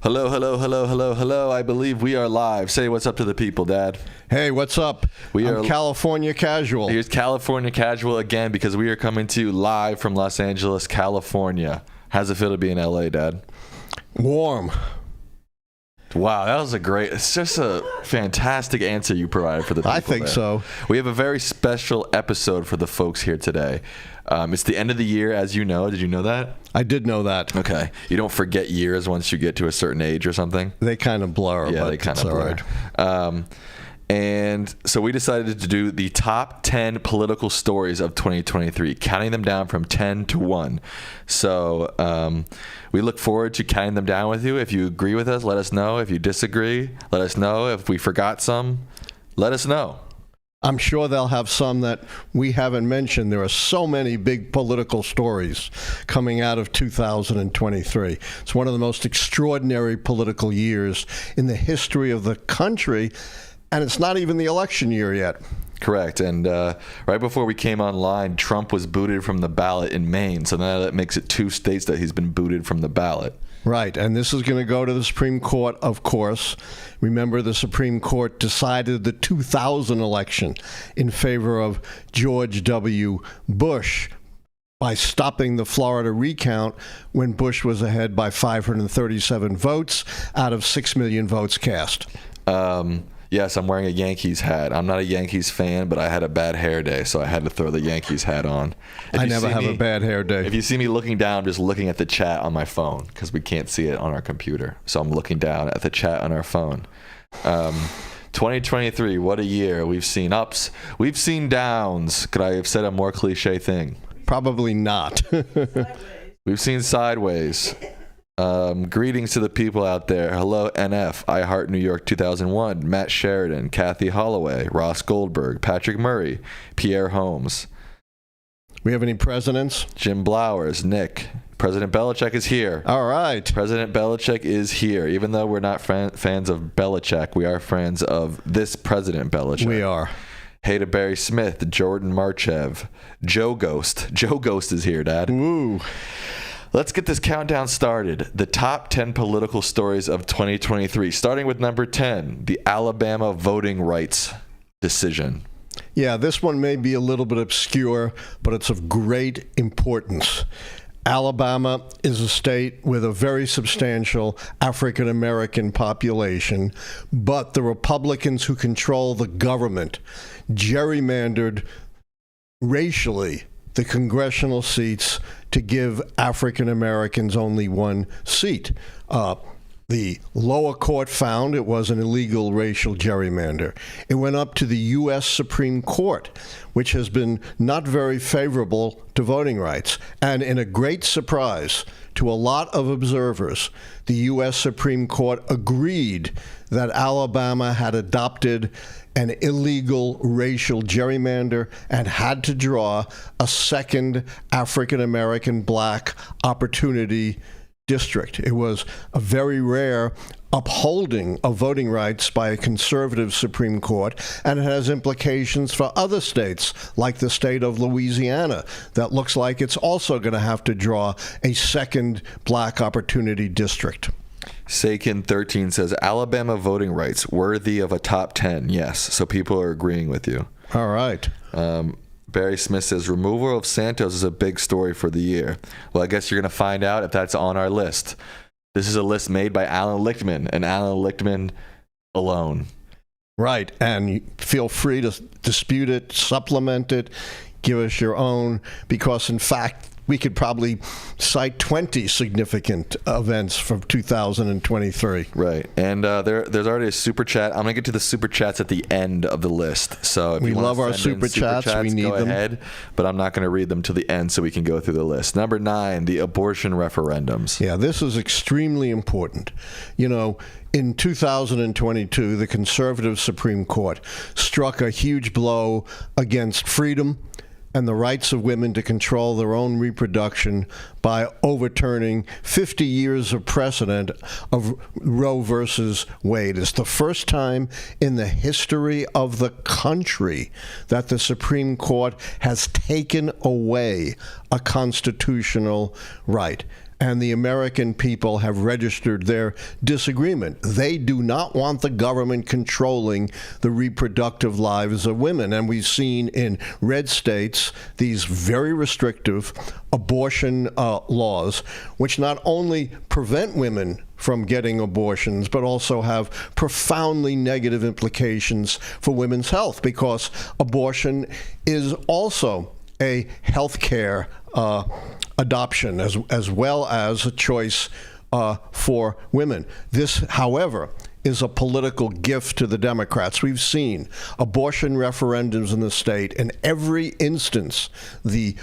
Hello, hello, hello, hello, hello. I believe we are live. Say what's up to the people, Dad. Hey, what's up? I'm California Casual. Here's California Casual again because we are coming to you live from Los Angeles, California. How's it feel to be in LA, Dad? Warm. Wow, that was it's just a fantastic answer you provided for the people. I think there. so. We have a very special episode for the folks here today. It's the end of the year, as you know. Did you know that? I did know that. Okay. You don't forget years once you get to a certain age or something? They kind of blur. Yeah, but they kind of blur. Right. And so we decided to do the top 10 political stories of 2023, counting them down from 10 to 1. So we look forward to counting them down with you. If you agree with us, let us know. If you disagree, let us know. If we forgot some, let us know. I'm sure they'll have some that we haven't mentioned. There are so many big political stories coming out of 2023. It's one of the most extraordinary political years in the history of the country. And it's not even the election year yet. Correct. And right before we came online, Trump was booted from the ballot in Maine. So now that makes it 2 states that he's been booted from the ballot. Right. And this is going to go to the Supreme Court, of course. Remember, the Supreme Court decided the 2000 election in favor of George W. Bush by stopping the Florida recount when Bush was ahead by 537 votes out of 6 million votes cast. Yes, I'm wearing a Yankees hat. I'm not a Yankees fan, but I had a bad hair day, so I had to throw the Yankees hat on. I never have a bad hair day. If you see me looking down, I'm just looking at the chat on my phone because we can't see it on our computer. So I'm looking down at the chat on our phone. 2023, what a year. We've seen ups. We've seen downs. Could I have said a more cliche thing? Probably not. We've seen sideways. Greetings to the people out there. Hello, NF, I Heart New York 2001, Matt Sheridan, Kathy Holloway, Ross Goldberg, Patrick Murray, Pierre Holmes. We have any presidents? Jim Blowers, Nick. President Belichick is here. All right. President Belichick is here. Even though we're not fans of Belichick, we are fans of this President Belichick. We are. Hey to Barry Smith, Jordan Marchev, Joe Ghost. Joe Ghost is here, Dad. Woo. Let's get this countdown started. The top 10 political stories of 2023, starting with number 10, the Alabama voting rights decision. Yeah, this one may be a little bit obscure, but it's of great importance. Alabama is a state with a very substantial African-American population, but the Republicans who control the government gerrymandered racially the congressional seats to give African Americans only 1 seat. The lower court found it was an illegal racial gerrymander. It went up to the U.S. Supreme Court, which has been not very favorable to voting rights. And in a great surprise to a lot of observers, the U.S. Supreme Court agreed that Alabama had adopted an illegal racial gerrymander and had to draw a second African-American black opportunity district. It was a very rare upholding of voting rights by a conservative Supreme Court, and it has implications for other states, like the state of Louisiana, that looks like it's also going to have to draw a second black opportunity district. Sakin 13 says, Alabama voting rights worthy of a top 10. Yes, so people are agreeing with you. All right. Barry Smith says, removal of Santos is a big story for the year. Well, I guess you're going to find out if that's on our list. This is a list made by Allan Lichtman, and Allan Lichtman alone. Right, and feel free to dispute it, supplement it, give us your own, because in fact, we could probably cite 20 significant events from 2023. Right. And there's already a super chat. I'm going to get to the super chats at the end of the list. So if we you want love to our super chats. We need go them. ahead, but I'm not going to read them to the end so we can go through the list. Number 9, the abortion referendums. Yeah, this is extremely important. You know, in 2022, the conservative Supreme Court struck a huge blow against freedom and the rights of women to control their own reproduction by overturning 50 years of precedent of Roe versus Wade. It's the first time in the history of the country that the Supreme Court has taken away a constitutional right. and the American people have registered their disagreement. They do not want the government controlling the reproductive lives of women. And we've seen in red states these very restrictive abortion laws, which not only prevent women from getting abortions, but also have profoundly negative implications for women's health, because abortion is also a health care adoption as well as a choice for women. This, however, is a political gift to the Democrats. We've seen abortion referendums in the state. In every instance, the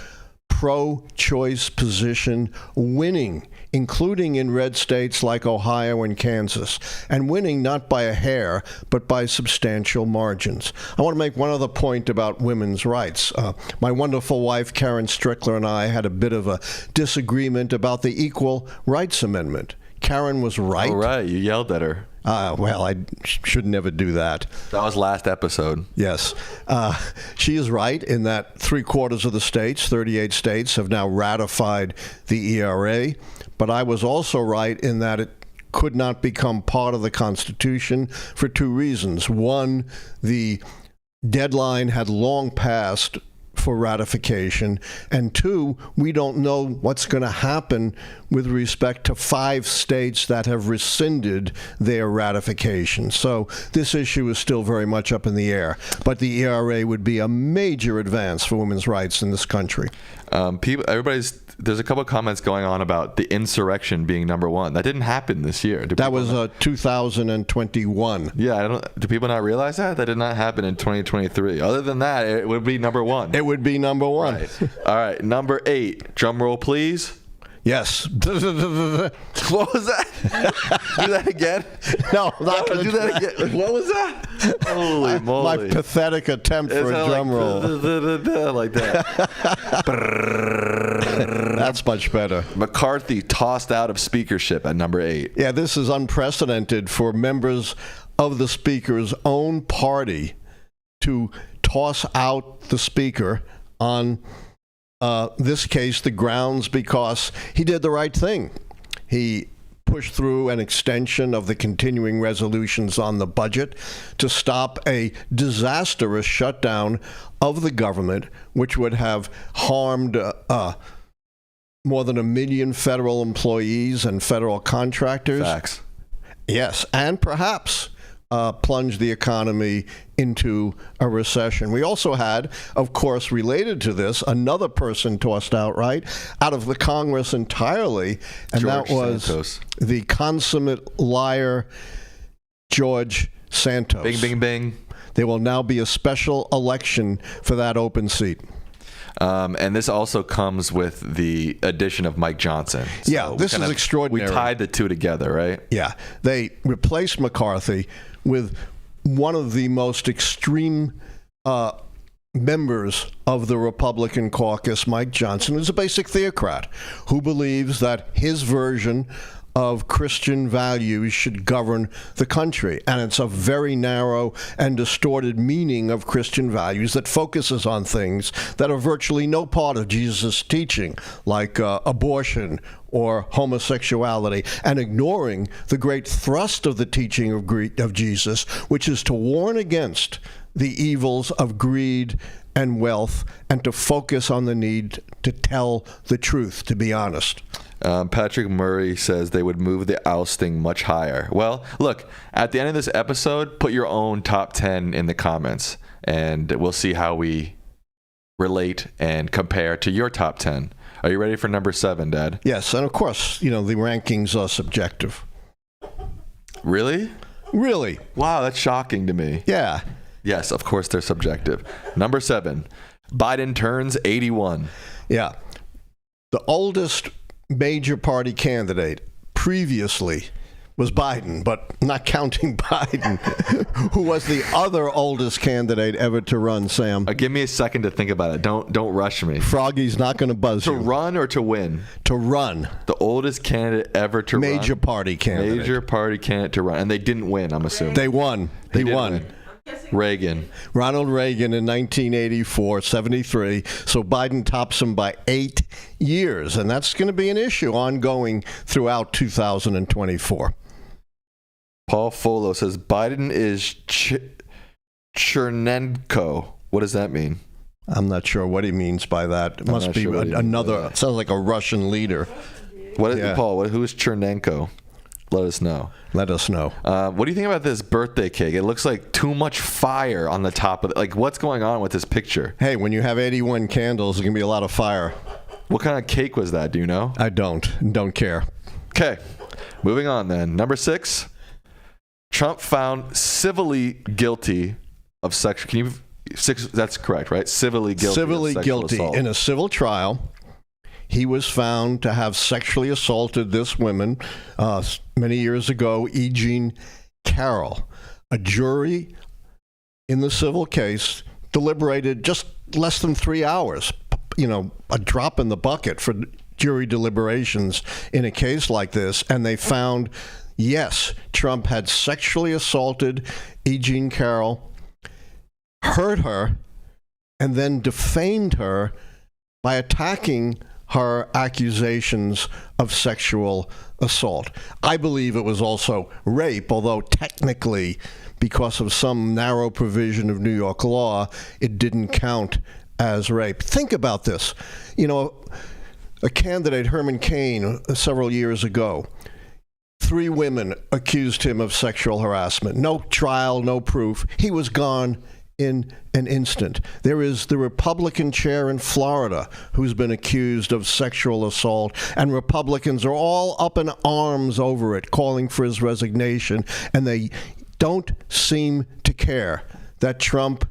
pro-choice position winning, including in red states like Ohio and Kansas, and winning not by a hair, but by substantial margins. I want to make one other point about women's rights. My wonderful wife, Karen Strickler, and I had a bit of a disagreement about the Equal Rights Amendment. Karen was right. Oh, right. You yelled at her. Well, I should never do that. That was last episode. Yes. She is right in that 3/4 of the states, 38 states, have now ratified the ERA. But I was also right in that it could not become part of the Constitution for two reasons. One, the deadline had long passed for ratification, and two, we don't know what's going to happen with respect to 5 states that have rescinded their ratification. So this issue is still very much up in the air, but the ERA would be a major advance for women's rights in this country. There's a couple of comments going on about the insurrection being number one. That didn't happen this year. That was 2021. Yeah, do people not realize that? That did not happen in 2023. Other than that, it would be number one. It would be number one. Right. All right, number 8. Drum roll, please. Yes. What was that? Do that again? No, not do that again. What was that? Holy moly. My pathetic attempt for a drum roll. Like that. That's much better. McCarthy tossed out of speakership at number 8. Yeah, this is unprecedented for members of the Speaker's own party to toss out the Speaker on this case, the grounds because he did the right thing. He pushed through an extension of the continuing resolutions on the budget to stop a disastrous shutdown of the government, which would have harmed more than 1 million federal employees and federal contractors. Facts. Yes, and perhaps plunge the economy into a recession. We also had, of course, related to this, another person tossed out of the Congress entirely, and George that was Santos. The consummate liar, George Santos. Bing, bing, bing. There will now be a special election for that open seat. And this also comes with the addition of Mike Johnson. So yeah, this is extraordinary. We tied the two together, right? Yeah. They replaced McCarthy with one of the most extreme members of the Republican caucus, Mike Johnson, who's a basic theocrat who believes that his version of Christian values should govern the country. And it's a very narrow and distorted meaning of Christian values that focuses on things that are virtually no part of Jesus' teaching, like abortion or homosexuality, and ignoring the great thrust of the teaching of Jesus, which is to warn against the evils of greed and wealth and to focus on the need to tell the truth, to be honest. Patrick Murray says they would move the ousting much higher. Well, look, at the end of this episode, put your own top 10 in the comments, and we'll see how we relate and compare to your top 10. Are you ready for number 7, Dad? Yes, and of course, the rankings are subjective. Really? Really? Wow, that's shocking to me. Yeah. Yes, of course they're subjective. Number 7, Biden turns 81. Yeah. The oldest major party candidate previously was Biden, but not counting Biden, who was the other oldest candidate ever to run, Sam. Give me a second to think about it. Don't rush me. Froggy's not going to buzz you. To run or to win? To run. The oldest candidate ever to run? Major party candidate. Major party candidate to run. And they didn't win, I'm assuming. They won. They won. Reagan. Ronald Reagan in 1984, 73. So Biden tops him by 8 years. And that's going to be an issue ongoing throughout 2024. Paul Folo says Biden is Chernenko. What does that mean? I'm not sure what he means by that. It must be sure another, sounds like a Russian leader. What is Paul? Who is Chernenko? Let us know. Let us know. What do you think about this birthday cake? It looks like too much fire on the top of it. Like, what's going on with this picture? Hey, when you have 81 candles, there's going to be a lot of fire. What kind of cake was that? Do you know? I don't care. Okay. Moving on then. Number 6. Trump found civilly guilty of sexual. Can you? 6. That's correct, right? Civilly guilty. Civilly of guilty assault. in a civil trial. He was found to have sexually assaulted this woman many years ago, E. Jean Carroll. A jury in the civil case deliberated just less than 3 hours. You know, a drop in the bucket for jury deliberations in a case like this, and they found, yes, Trump had sexually assaulted E. Jean Carroll, hurt her, and then defamed her by attacking her accusations of sexual assault. I believe it was also rape, although technically, because of some narrow provision of New York law, it didn't count as rape. Think about this. You know, a candidate, Herman Cain, several years ago, 3 women accused him of sexual harassment. No trial, no proof. He was gone in an instant. There is the Republican chair in Florida who's been accused of sexual assault, and Republicans are all up in arms over it, calling for his resignation, and they don't seem to care that Trump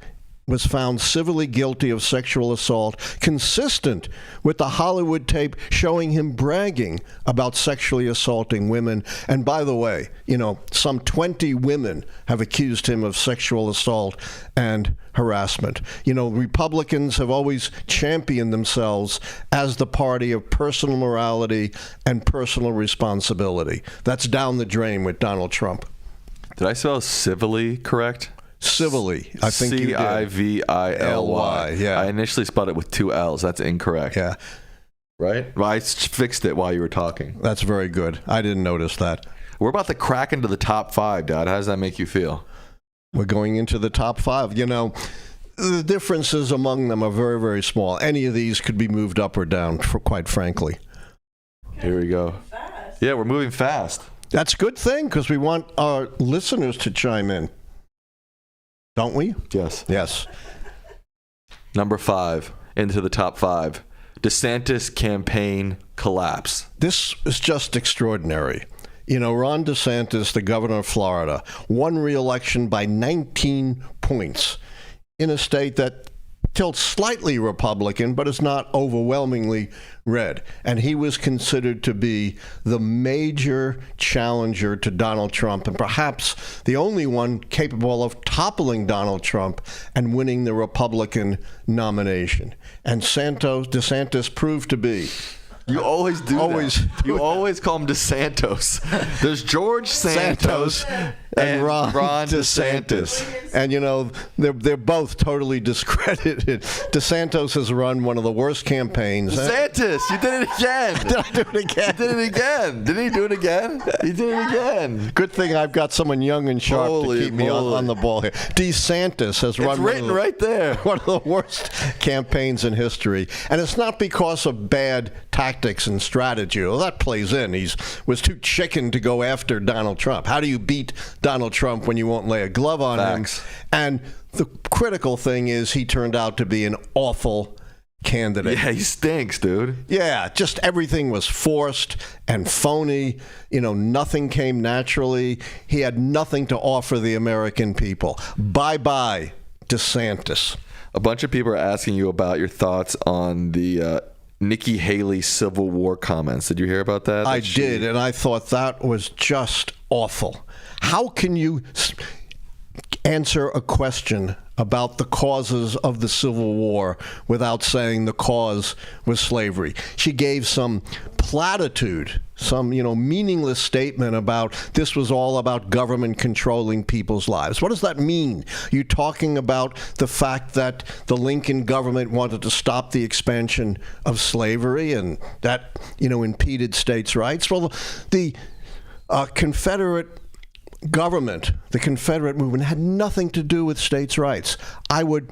was found civilly guilty of sexual assault, consistent with the Hollywood tape showing him bragging about sexually assaulting women. And by the way, you know, some 20 women have accused him of sexual assault and harassment. You know, Republicans have always championed themselves as the party of personal morality and personal responsibility. That's down the drain with Donald Trump. Did I spell civilly correct? Civilly, I think you did. Civily. Yeah. I initially spelled it with 2 L's. That's incorrect. Yeah. Right? Well, I fixed it while you were talking. That's very good. I didn't notice that. We're about to crack into the top 5, Dad. How does that make you feel? We're going into the top 5. You know, the differences among them are very, very small. Any of these could be moved up or down, quite frankly. Here we go. Yeah, we're moving fast. That's a good thing, because we want our listeners to chime in. Don't we? Yes. Yes. Number 5, into the top 5. DeSantis campaign collapse. This is just extraordinary. You know, Ron DeSantis, the governor of Florida, won re-election by 19 points in a state that tilts slightly Republican, but is not overwhelmingly red. And he was considered to be the major challenger to Donald Trump, and perhaps the only one capable of toppling Donald Trump and winning the Republican nomination. And DeSantis proved to be. You always do that. You always call him DeSantos. There's George Santos and Ron DeSantis. And, you know, they're both totally discredited. DeSantos has run one of the worst campaigns. DeSantis, you did it again. Did I do it again? You did it again. Didn't he do it again? He did it again. Good thing I've got someone young and sharp to keep me on the ball here. DeSantis has run right there. One of the worst campaigns in history. And it's not because of bad tactics and strategy. Well, that plays in. He was too chicken to go after Donald Trump. How do you beat Donald Trump when you won't lay a glove on him? And the critical thing is he turned out to be an awful candidate. Yeah, he stinks, dude. Yeah, just everything was forced and phony. You know, nothing came naturally. He had nothing to offer the American people. Bye-bye, DeSantis. A bunch of people are asking you about your thoughts on the Nikki Haley Civil War comments. Did you hear about that? I did, and I thought that was just awful. How can you answer a question about the causes of the Civil War without saying the cause was slavery? She gave some platitude, some meaningless statement about this was all about government controlling people's lives. What does that mean? You talking about the fact that the Lincoln government wanted to stop the expansion of slavery and that impeded states' rights? Well, the Confederate government, the Confederate movement, had nothing to do with states' rights. I would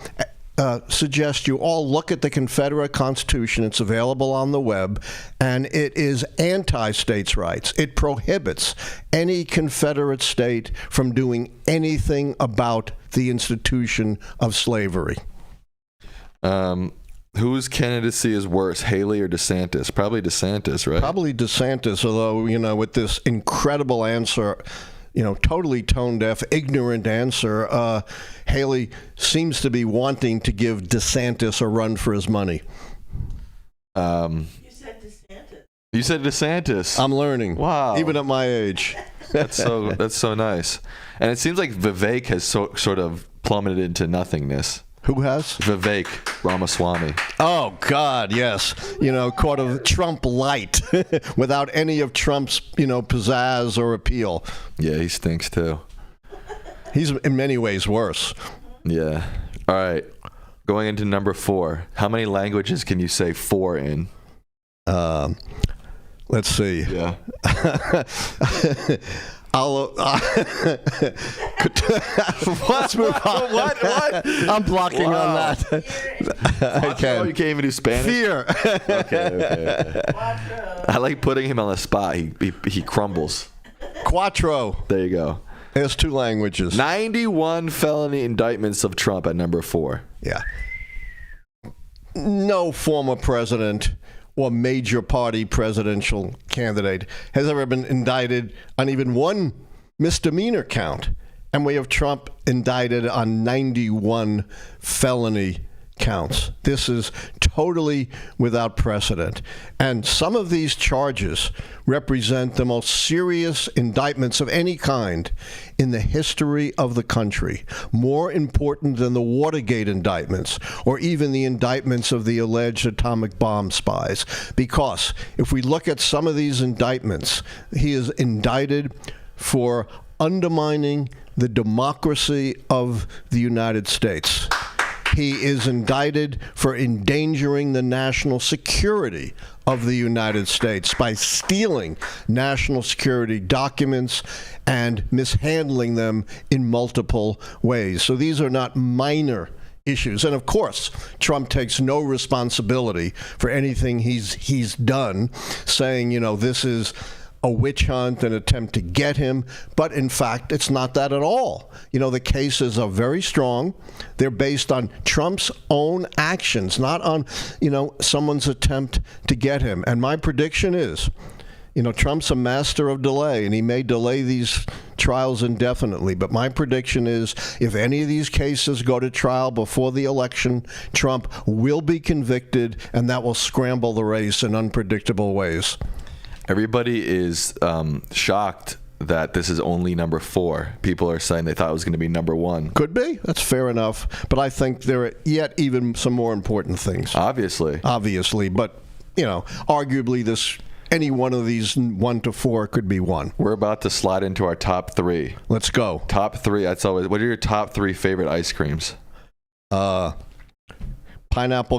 suggest you all look at the Confederate Constitution. It's available on the web, and it is anti-states' rights. It prohibits any Confederate state from doing anything about the institution of slavery. Whose candidacy is worse, Haley or DeSantis? Probably DeSantis, right? Probably DeSantis, although, with this incredible answer, totally tone-deaf, ignorant answer, Haley seems to be wanting to give DeSantis a run for his money. You said DeSantis. You said DeSantis. I'm learning. Wow. Even at my age. That's so nice. And it seems like Vivek has sort of plummeted into nothingness. Who has? Vivek Ramaswamy. Oh, God, yes. Called a Trump light without any of Trump's, pizzazz or appeal. Yeah, he stinks too. He's in many ways worse. Yeah. All right. Going into number 4. How many languages can you say 4 in? Let's see. Yeah. Let's move on. What? I'm blocking on that. I You can't even do Spanish? Fear. Okay. I like putting him on the spot. He crumbles. Quattro. There you go. There's 2 languages. 91 felony indictments of Trump at number 4. Yeah. No former president or major party presidential candidate has ever been indicted on even one misdemeanor count. And we have Trump indicted on 91 felony counts. This is totally without precedent. And some of these charges represent the most serious indictments of any kind in the history of the country, more important than the Watergate indictments or even the indictments of the alleged atomic bomb spies. Because if we look at some of these indictments, he is indicted for undermining the democracy of the United States. He is indicted for endangering the national security of the United States by stealing national security documents and mishandling them in multiple ways. So these are not minor issues. And of course, Trump takes no responsibility for anything he's done, saying, this is a witch hunt, an attempt to get him. But in fact, it's not that at all. The cases are very strong. They're based on Trump's own actions, not on, someone's attempt to get him. And my prediction is, Trump's a master of delay, and he may delay these trials indefinitely. But my prediction is if any of these cases go to trial before the election, Trump will be convicted, and that will scramble the race in unpredictable ways. Everybody is shocked that this is only number 4. People are saying they thought it was going to be number 1. Could be. That's fair enough. But I think there are yet even some more important things. Obviously. But, arguably any one of these 1 to 4 could be one. We're about to slide into our top 3. Let's go. Top 3. That's always. What are your top 3 favorite ice creams? Pineapple,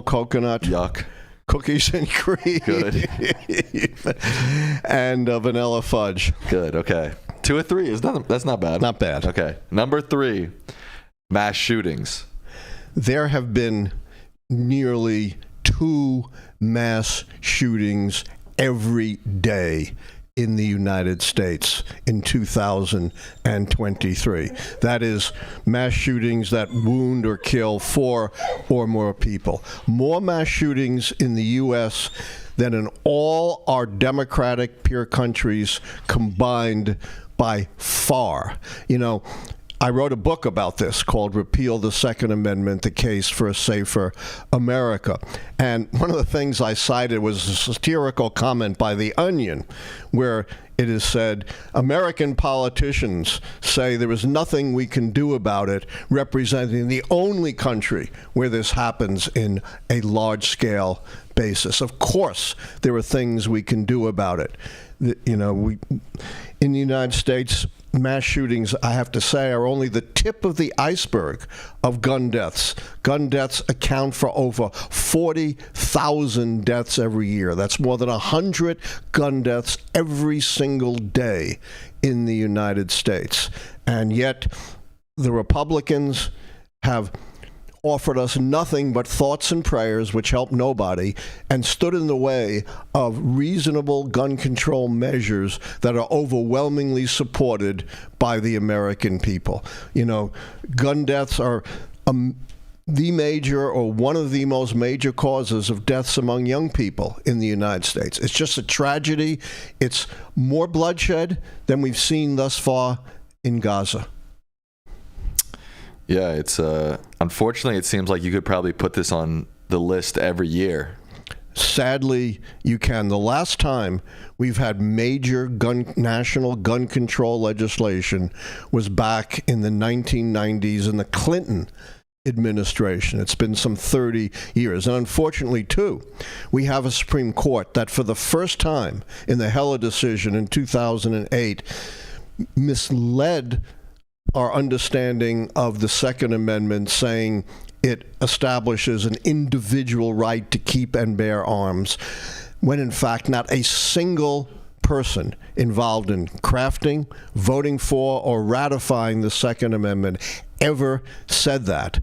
coconut. Yuck. Cookies and cream. Good. And vanilla fudge. Good. Okay. 2 or 3 that's not bad. Not bad. Okay. Number 3, mass shootings. There have been nearly 2 mass shootings every day in the United States in 2023. That is mass shootings that wound or kill 4 or more people. More mass shootings in the U.S. than in all our democratic peer countries combined by far. I wrote a book about this called Repeal the Second Amendment, The Case for a Safer America. And one of the things I cited was a satirical comment by The Onion, where it is said, American politicians say there is nothing we can do about it, representing the only country where this happens in a large-scale basis. Of course, there are things we can do about it. In the United States, mass shootings, I have to say, are only the tip of the iceberg of gun deaths. Gun deaths account for over 40,000 deaths every year. That's more than 100 gun deaths every single day in the United States. And yet, the Republicans have offered us nothing but thoughts and prayers, which help nobody, and stood in the way of reasonable gun control measures that are overwhelmingly supported by the American people. Gun deaths are the major or one of the most major causes of deaths among young people in the United States. It's just a tragedy. It's more bloodshed than we've seen thus far in Gaza. Yeah, it's unfortunately, it seems like you could probably put this on the list every year. Sadly, you can. The last time we've had major national gun control legislation was back in the 1990s in the Clinton administration. It's been some 30 years. And unfortunately, too, we have a Supreme Court that for the first time in the Heller decision in 2008 misled our understanding of the Second Amendment, saying it establishes an individual right to keep and bear arms, when in fact not a single person involved in crafting, voting for, or ratifying the Second Amendment ever said that.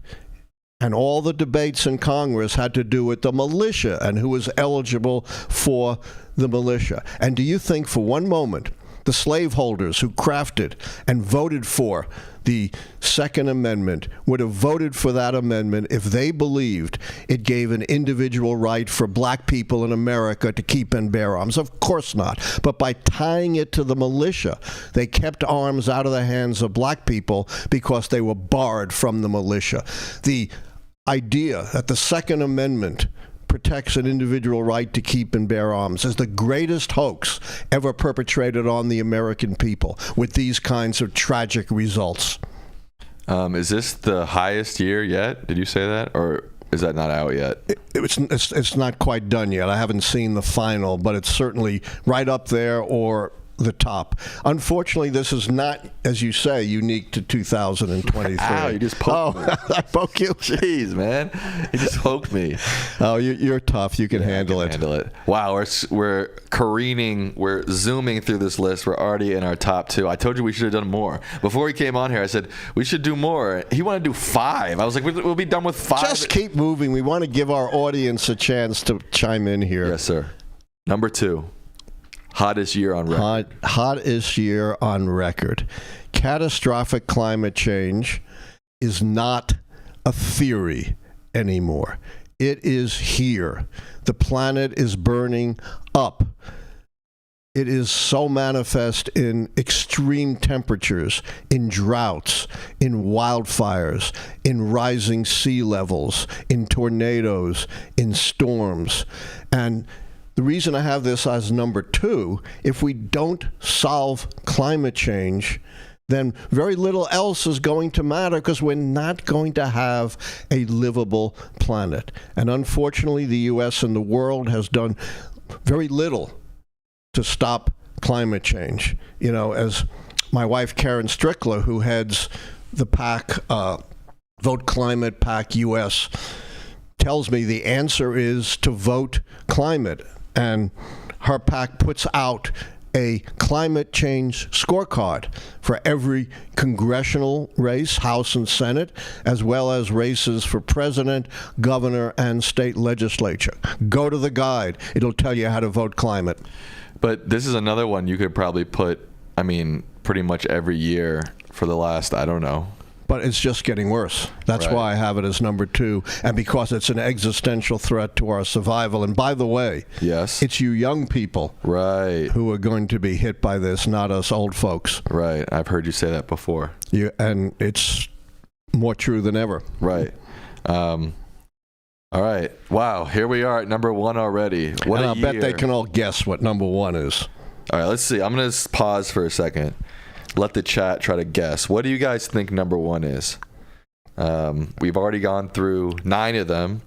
And all the debates in Congress had to do with the militia and who was eligible for the militia. And do you think for one moment the slaveholders who crafted and voted for the Second Amendment would have voted for that amendment if they believed it gave an individual right for black people in America to keep and bear arms? Of course not. But by tying it to the militia, they kept arms out of the hands of black people because they were barred from the militia. The idea that the Second Amendment protects an individual right to keep and bear arms is the greatest hoax ever perpetrated on the American people, with these kinds of tragic results. Is this the highest year yet? Did you say that? Or is that not out yet? It's not quite done yet. I haven't seen the final, but it's certainly right up there or the top. Unfortunately, this is not, as you say, unique to 2023. Ow, you just poked me. I poke you? Jeez, man. You just poked me. Oh, you're tough. You can handle it. Handle it. Wow, we're careening. We're zooming through this list. We're already in our top 2. I told you we should have done more. Before we came on here, I said, we should do more. He wanted to do 5. I was like, we'll be done with 5. Just keep moving. We want to give our audience a chance to chime in here. Yes, sir. Number 2. Hottest year on record. Hottest year on record. Catastrophic climate change is not a theory anymore. It is here. The planet is burning up. It is so manifest in extreme temperatures, in droughts, in wildfires, in rising sea levels, in tornadoes, in storms. And the reason I have this as number 2, if we don't solve climate change, then very little else is going to matter, because we're not going to have a livable planet. And unfortunately, the U.S. and the world has done very little to stop climate change. As my wife, Karen Strickler, who heads the PAC, Vote Climate PAC US, tells me the answer is to vote climate. And her PAC puts out a climate change scorecard for every congressional race, House and Senate, as well as races for president, governor, and state legislature. Go to the guide. It'll tell you how to vote climate. But this is another one you could probably put, pretty much every year for the last, I don't know. But it's just getting worse. That's Right. why I have it as number 2, and because it's an existential threat to our survival. And by the way, Yes. it's you young people Right. who are going to be hit by this, not us old folks. Right. I've heard you say that before. And it's more true than ever. Right. All right. Wow. Here we are at number 1 already. What And a I year. bet they can all guess what number 1 is. All right. Let's see. I'm going to pause for a second. Let the chat try to guess. What do you guys think number 1 is? We've already gone through 9 of them.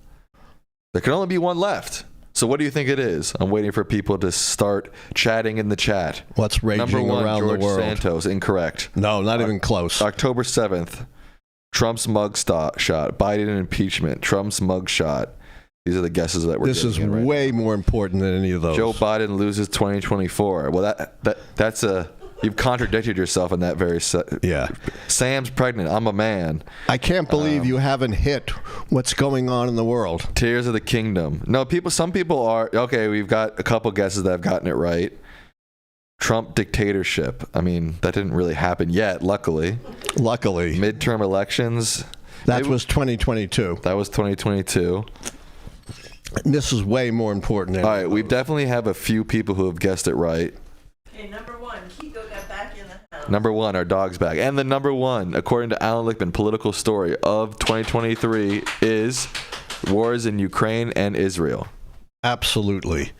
There can only be 1 left. So what do you think it is? I'm waiting for people to start chatting in the chat. What's raging Number one, around George the world? Santos, incorrect. No, not even close. October 7th, Trump's mug shot. Biden impeachment. Trump's mug shot. These are the guesses that we're This is getting in right way more important than any of those. Joe Biden loses 2024. Well, that's a... You've contradicted yourself in that very... Yeah. Sam's pregnant. I'm a man. I can't believe you haven't hit what's going on in the world. Tears of the Kingdom. No, some people are... Okay, we've got a couple guesses that have gotten it right. Trump dictatorship. I mean, that didn't really happen yet, luckily. Luckily. Midterm elections. That was 2022. That was 2022. This is way more important. All right, we definitely have a few people who have guessed it right. Okay, number one, Kiko got back in the house. Number one, our dog's back. And the number one, according to Allan Lichtman, political story of 2023 is wars in Ukraine and Israel. Absolutely.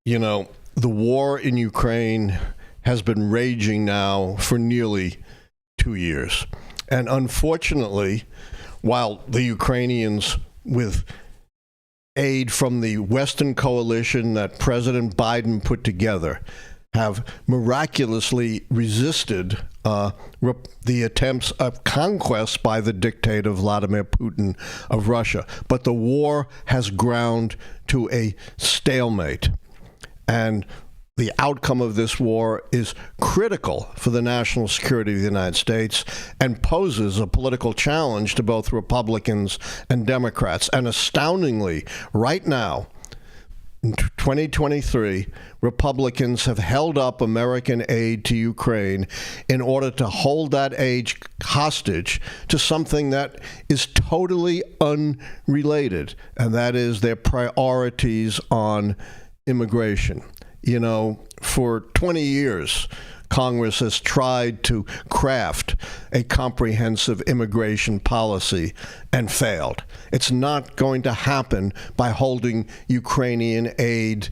You know, the war in Ukraine has been raging now for nearly 2 years. And unfortunately, while the Ukrainians, with aid from the Western coalition that President Biden put together, have miraculously resisted the attempts of conquest by the dictator Vladimir Putin of Russia. But the war has ground to a stalemate. And the outcome of this war is critical for the national security of the United States and poses a political challenge to both Republicans and Democrats. And astoundingly, right now, in 2023, Republicans have held up American aid to Ukraine in order to hold that aid hostage to something that is totally unrelated, and that is their priorities on immigration. You know, for 20 years, Congress has tried to craft a comprehensive immigration policy and failed. It's not going to happen by holding Ukrainian aid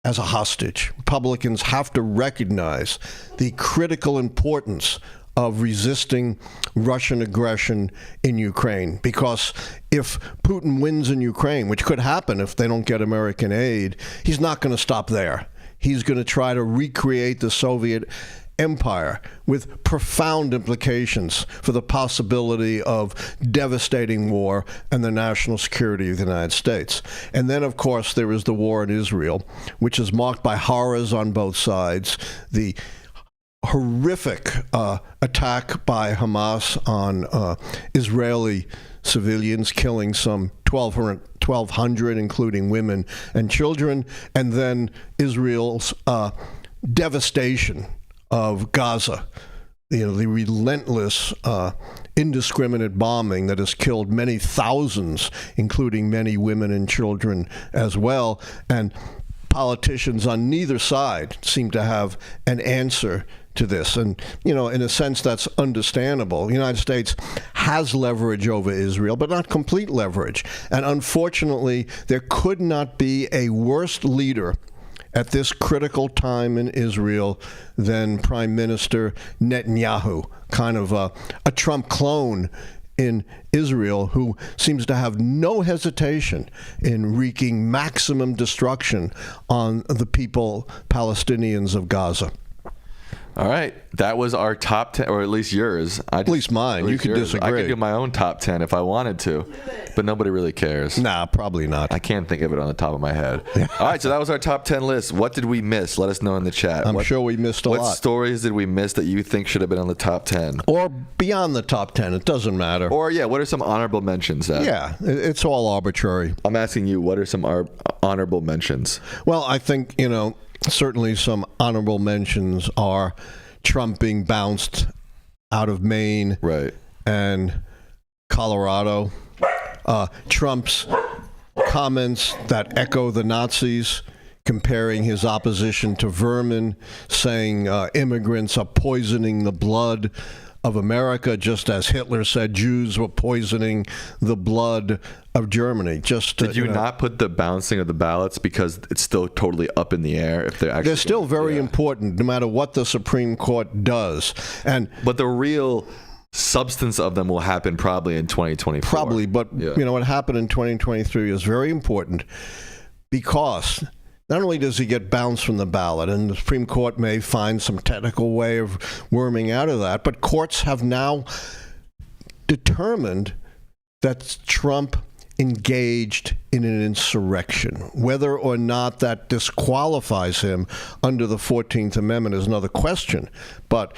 as a hostage. Republicans have to recognize the critical importance of resisting Russian aggression in Ukraine, because if Putin wins in Ukraine, which could happen if they don't get American aid, he's not going to stop there. He's going to try to recreate the Soviet empire with profound implications for the possibility of devastating war and the national security of the United States. And then, of course, there is the war in Israel, which is marked by horrors on both sides. The horrific attack by Hamas on Israeli civilians, killing some 1,200, including women and children, and then Israel's devastation of Gaza. You know, the relentless, indiscriminate bombing that has killed many thousands, including many women and children as well. And politicians on neither side seem to have an answer to this. And, you know, in a sense, that's understandable. The United States has leverage over Israel, but not complete leverage. And unfortunately, there could not be a worse leader at this critical time in Israel than Prime Minister Netanyahu, kind of a Trump clone in Israel, who seems to have no hesitation in wreaking maximum destruction on the people, Palestinians of Gaza. All right, that was our top 10, or at least yours. At least mine. You could disagree. I could do my own top 10 if I wanted to, but nobody really cares. Nah, probably not. I can't think of it on the top of my head. All right, so that was our top 10 list. What did we miss? Let us know in the chat. I'm sure we missed a lot. What stories did we miss that you think should have been on the top 10? Or beyond the top 10. It doesn't matter. Or, yeah, what are some honorable mentions? Yeah, it's all arbitrary. I'm asking you, what are some honorable mentions? Well, I think, you know, certainly some honorable mentions are Trump being bounced out of Maine, right, and Colorado. Trump's comments that echo the Nazis, comparing his opposition to vermin, saying immigrants are poisoning the blood of America, just as Hitler said Jews were poisoning the blood of Germany. Did you not put the bouncing of the ballots because it's still totally up in the air if they're still very important no matter what the Supreme Court does. But the real substance of them will happen probably in 2024. Probably, but you know what happened in 2023 is very important. because not only does he get bounced from the ballot, and the Supreme Court may find some technical way of worming out of that, but courts have now determined that Trump engaged in an insurrection. Whether or not that disqualifies him under the 14th Amendment is another question. But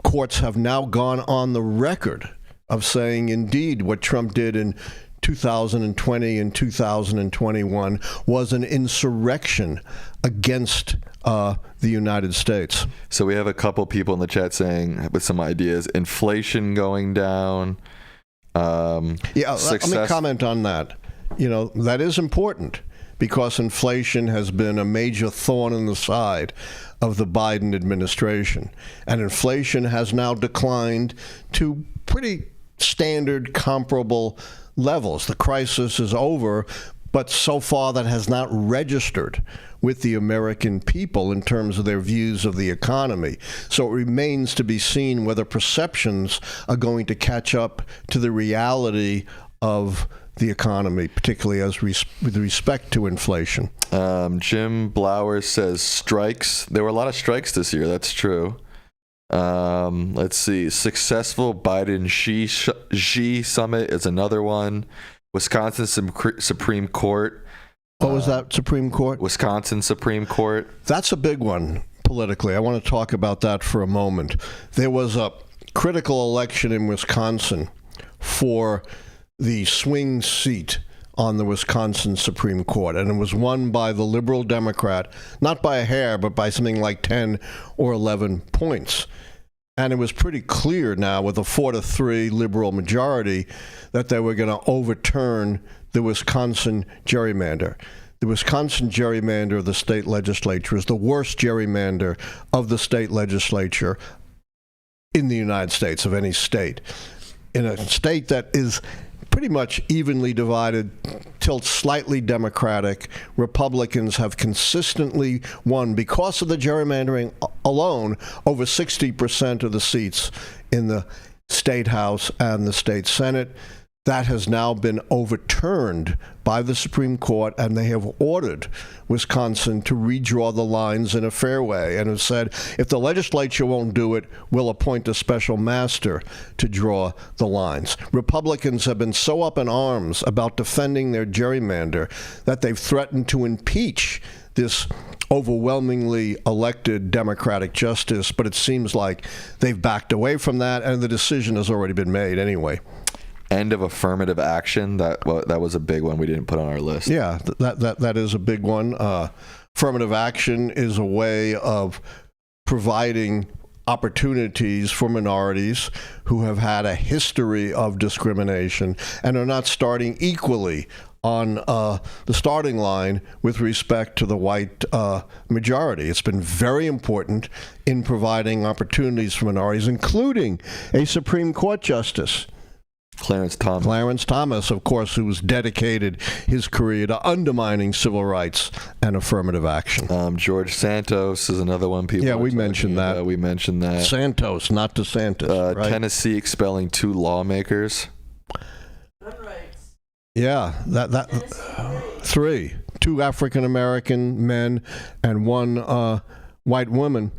courts have now gone on the record of saying, indeed, what Trump did in 2020 and 2021 was an insurrection against the United States. So we have a couple people in the chat saying, with some ideas, inflation going down. Let me comment on that. That is important because inflation has been a major thorn in the side of the Biden administration. And inflation has now declined to pretty standard, comparable levels. The crisis is over, but so far that has not registered with the American people in terms of their views of the economy. So it remains to be seen whether perceptions are going to catch up to the reality of the economy, particularly with respect to inflation. Jim Blauer says strikes. There were a lot of strikes this year. That's true. Let's see. Successful Biden-Xi summit is another one. Wisconsin Supreme Court. What was that Supreme Court? Wisconsin Supreme Court. That's a big one politically. I want to talk about that for a moment. There was a critical election in Wisconsin for the swing seat on the Wisconsin Supreme Court, and it was won by the liberal Democrat, not by a hair, but by something like 10 or 11 points. And it was pretty clear now with a 4-3 liberal majority that they were going to overturn the Wisconsin gerrymander. The Wisconsin gerrymander of the state legislature is the worst gerrymander of the state legislature in the United States, of any state. In a state that is pretty much evenly divided, tilts slightly Democratic, Republicans have consistently won, because of the gerrymandering alone, over 60% of the seats in the state House and the state Senate. That has now been overturned by the Supreme Court, and they have ordered Wisconsin to redraw the lines in a fair way, and have said, if the legislature won't do it, we'll appoint a special master to draw the lines. Republicans have been so up in arms about defending their gerrymander that they've threatened to impeach this overwhelmingly elected Democratic justice, but it seems like they've backed away from that, and the decision has already been made anyway. End of affirmative action. That was a big one we didn't put on our list. Yeah, that is a big one. Affirmative action is a way of providing opportunities for minorities who have had a history of discrimination and are not starting equally on the starting line with respect to the white majority. It's been very important in providing opportunities for minorities, including a Supreme Court justice, Clarence Thomas, of course, who has dedicated his career to undermining civil rights and affirmative action. George Santos is another one. We mentioned that. We mentioned that. Santos, not DeSantis. Right? Tennessee expelling 2 lawmakers. Gun rights. Yeah, that 3. 2 African American men and 1 white woman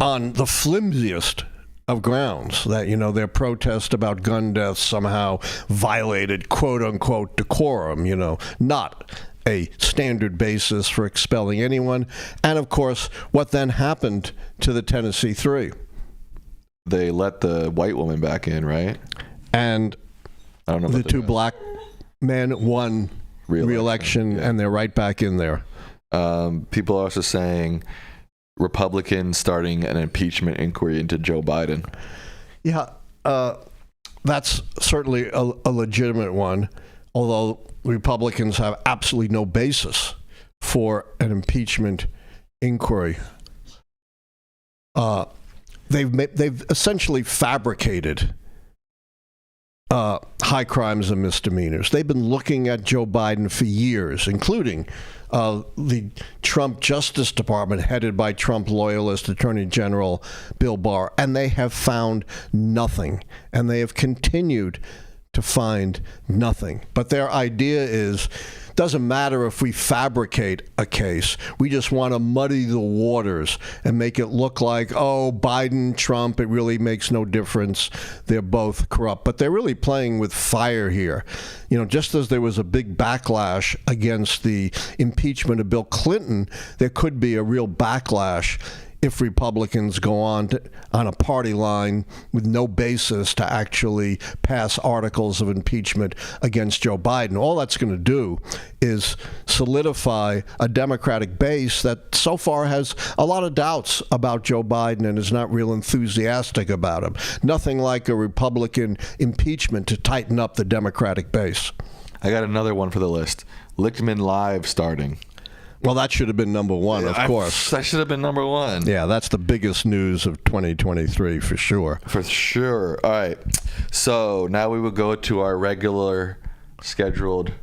on the flimsiest of grounds that, their protest about gun deaths somehow violated quote-unquote decorum, not a standard basis for expelling anyone. And, of course, what then happened to the Tennessee 3? They let the white woman back in, right? And I don't know the 2 black men won re-election, yeah. And they're right back in there. People are also saying Republicans starting an impeachment inquiry into Joe Biden. Yeah, that's certainly a legitimate one, although Republicans have absolutely no basis for an impeachment inquiry. They've essentially fabricated high crimes and misdemeanors. They've been looking at Joe Biden for years, including the Trump Justice Department, headed by Trump loyalist Attorney General Bill Barr, and they have found nothing, and they have continued to find nothing. But their idea is doesn't matter if we fabricate a case. We just want to muddy the waters and make it look like, oh, Biden, Trump, it really makes no difference. They're both corrupt. But they're really playing with fire here. You know, just as there was a big backlash against the impeachment of Bill Clinton, there could be a real backlash if Republicans go on a party line with no basis to actually pass articles of impeachment against Joe Biden. All that's going to do is solidify a Democratic base that so far has a lot of doubts about Joe Biden and is not real enthusiastic about him. Nothing like a Republican impeachment to tighten up the Democratic base. I got another one for the list. Lichtman Live starting. Well, that should have been number one, of course. That should have been number one. Yeah, that's the biggest news of 2023 for sure. For sure. All right. So now we will go to our regular scheduled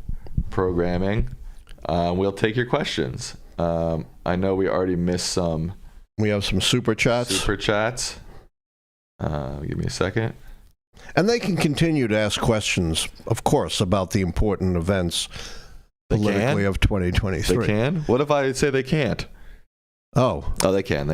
programming. We'll take your questions. I know we already missed some. We have some super chats. Give me a second. And they can continue to ask questions, of course, about the important events politically of 2023. They can? What if I say they can't? Oh, they can.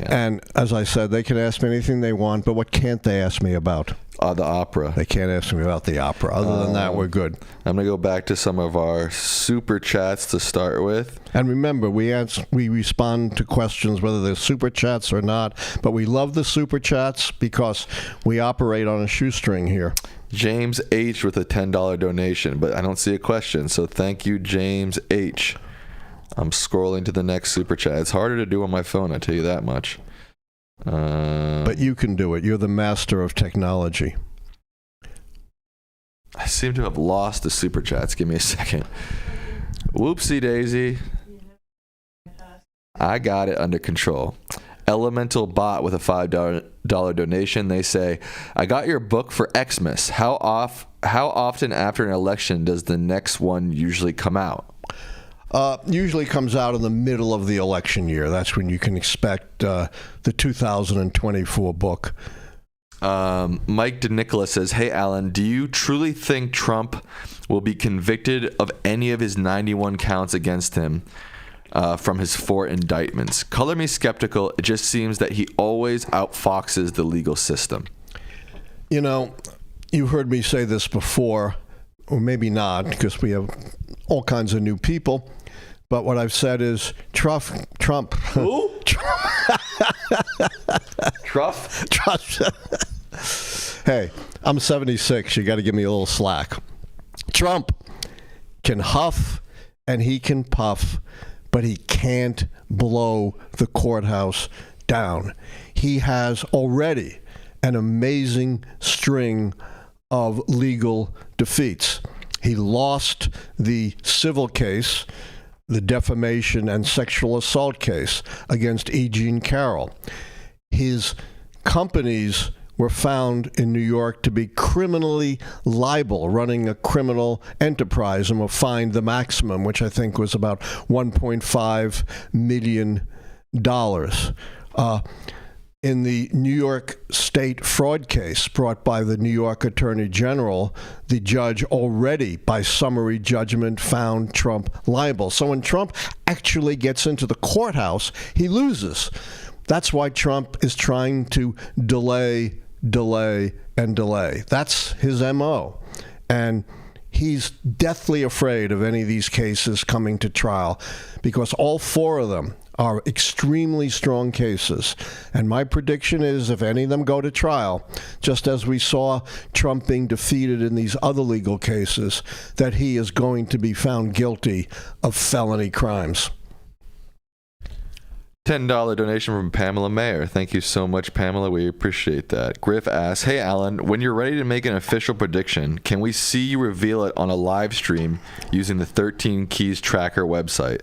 And as I said, they can ask me anything they want, but what can't they ask me about? The opera. They can't ask me about the opera. Other than that, we're good. I'm going to go back to some of our super chats to start with. And remember, we respond to questions whether they're super chats or not, but we love the super chats because we operate on a shoestring here. James H. with a $10 donation, but I don't see a question, so thank you, James H. I'm scrolling to the next super chat. It's harder to do on my phone, I tell you that much. But you can do it. You're the master of technology. I seem to have lost the super chats. Give me a second. Whoopsie daisy. I got it under control. Elemental Bot with a $5 donation. They say, I got your book for Xmas. How often after an election does the next one usually come out? Usually comes out in the middle of the election year. That's when you can expect the 2024 book. Mike DeNicola says, hey, Allan, do you truly think Trump will be convicted of any of his 91 counts against him from his 4 indictments? Color me skeptical. It just seems that he always outfoxes the legal system. You know, you've heard me say this before, or maybe not, because we have all kinds of new people. But what I've said is Trump. Who? Trump. Hey, I'm 76. You got to give me a little slack. Trump can huff and he can puff, but he can't blow the courthouse down. He has already an amazing string of legal defeats. He lost the civil case, the defamation and sexual assault case against E. Jean Carroll. His companies were found in New York to be criminally liable, running a criminal enterprise, and were fined the maximum, which I think was about $1.5 million. In the New York State fraud case brought by the New York Attorney General, the judge already, by summary judgment, found Trump liable. So when Trump actually gets into the courthouse, he loses. That's why Trump is trying to delay. That's his MO. And he's deathly afraid of any of these cases coming to trial because all 4 of them are extremely strong cases. And my prediction is if any of them go to trial, just as we saw Trump being defeated in these other legal cases, that he is going to be found guilty of felony crimes. $10 donation from Pamela Mayer. Thank you so much, Pamela. We appreciate that. Griff asks, hey, Allan, when you're ready to make an official prediction, can we see you reveal it on a live stream using the 13 Keys Tracker website?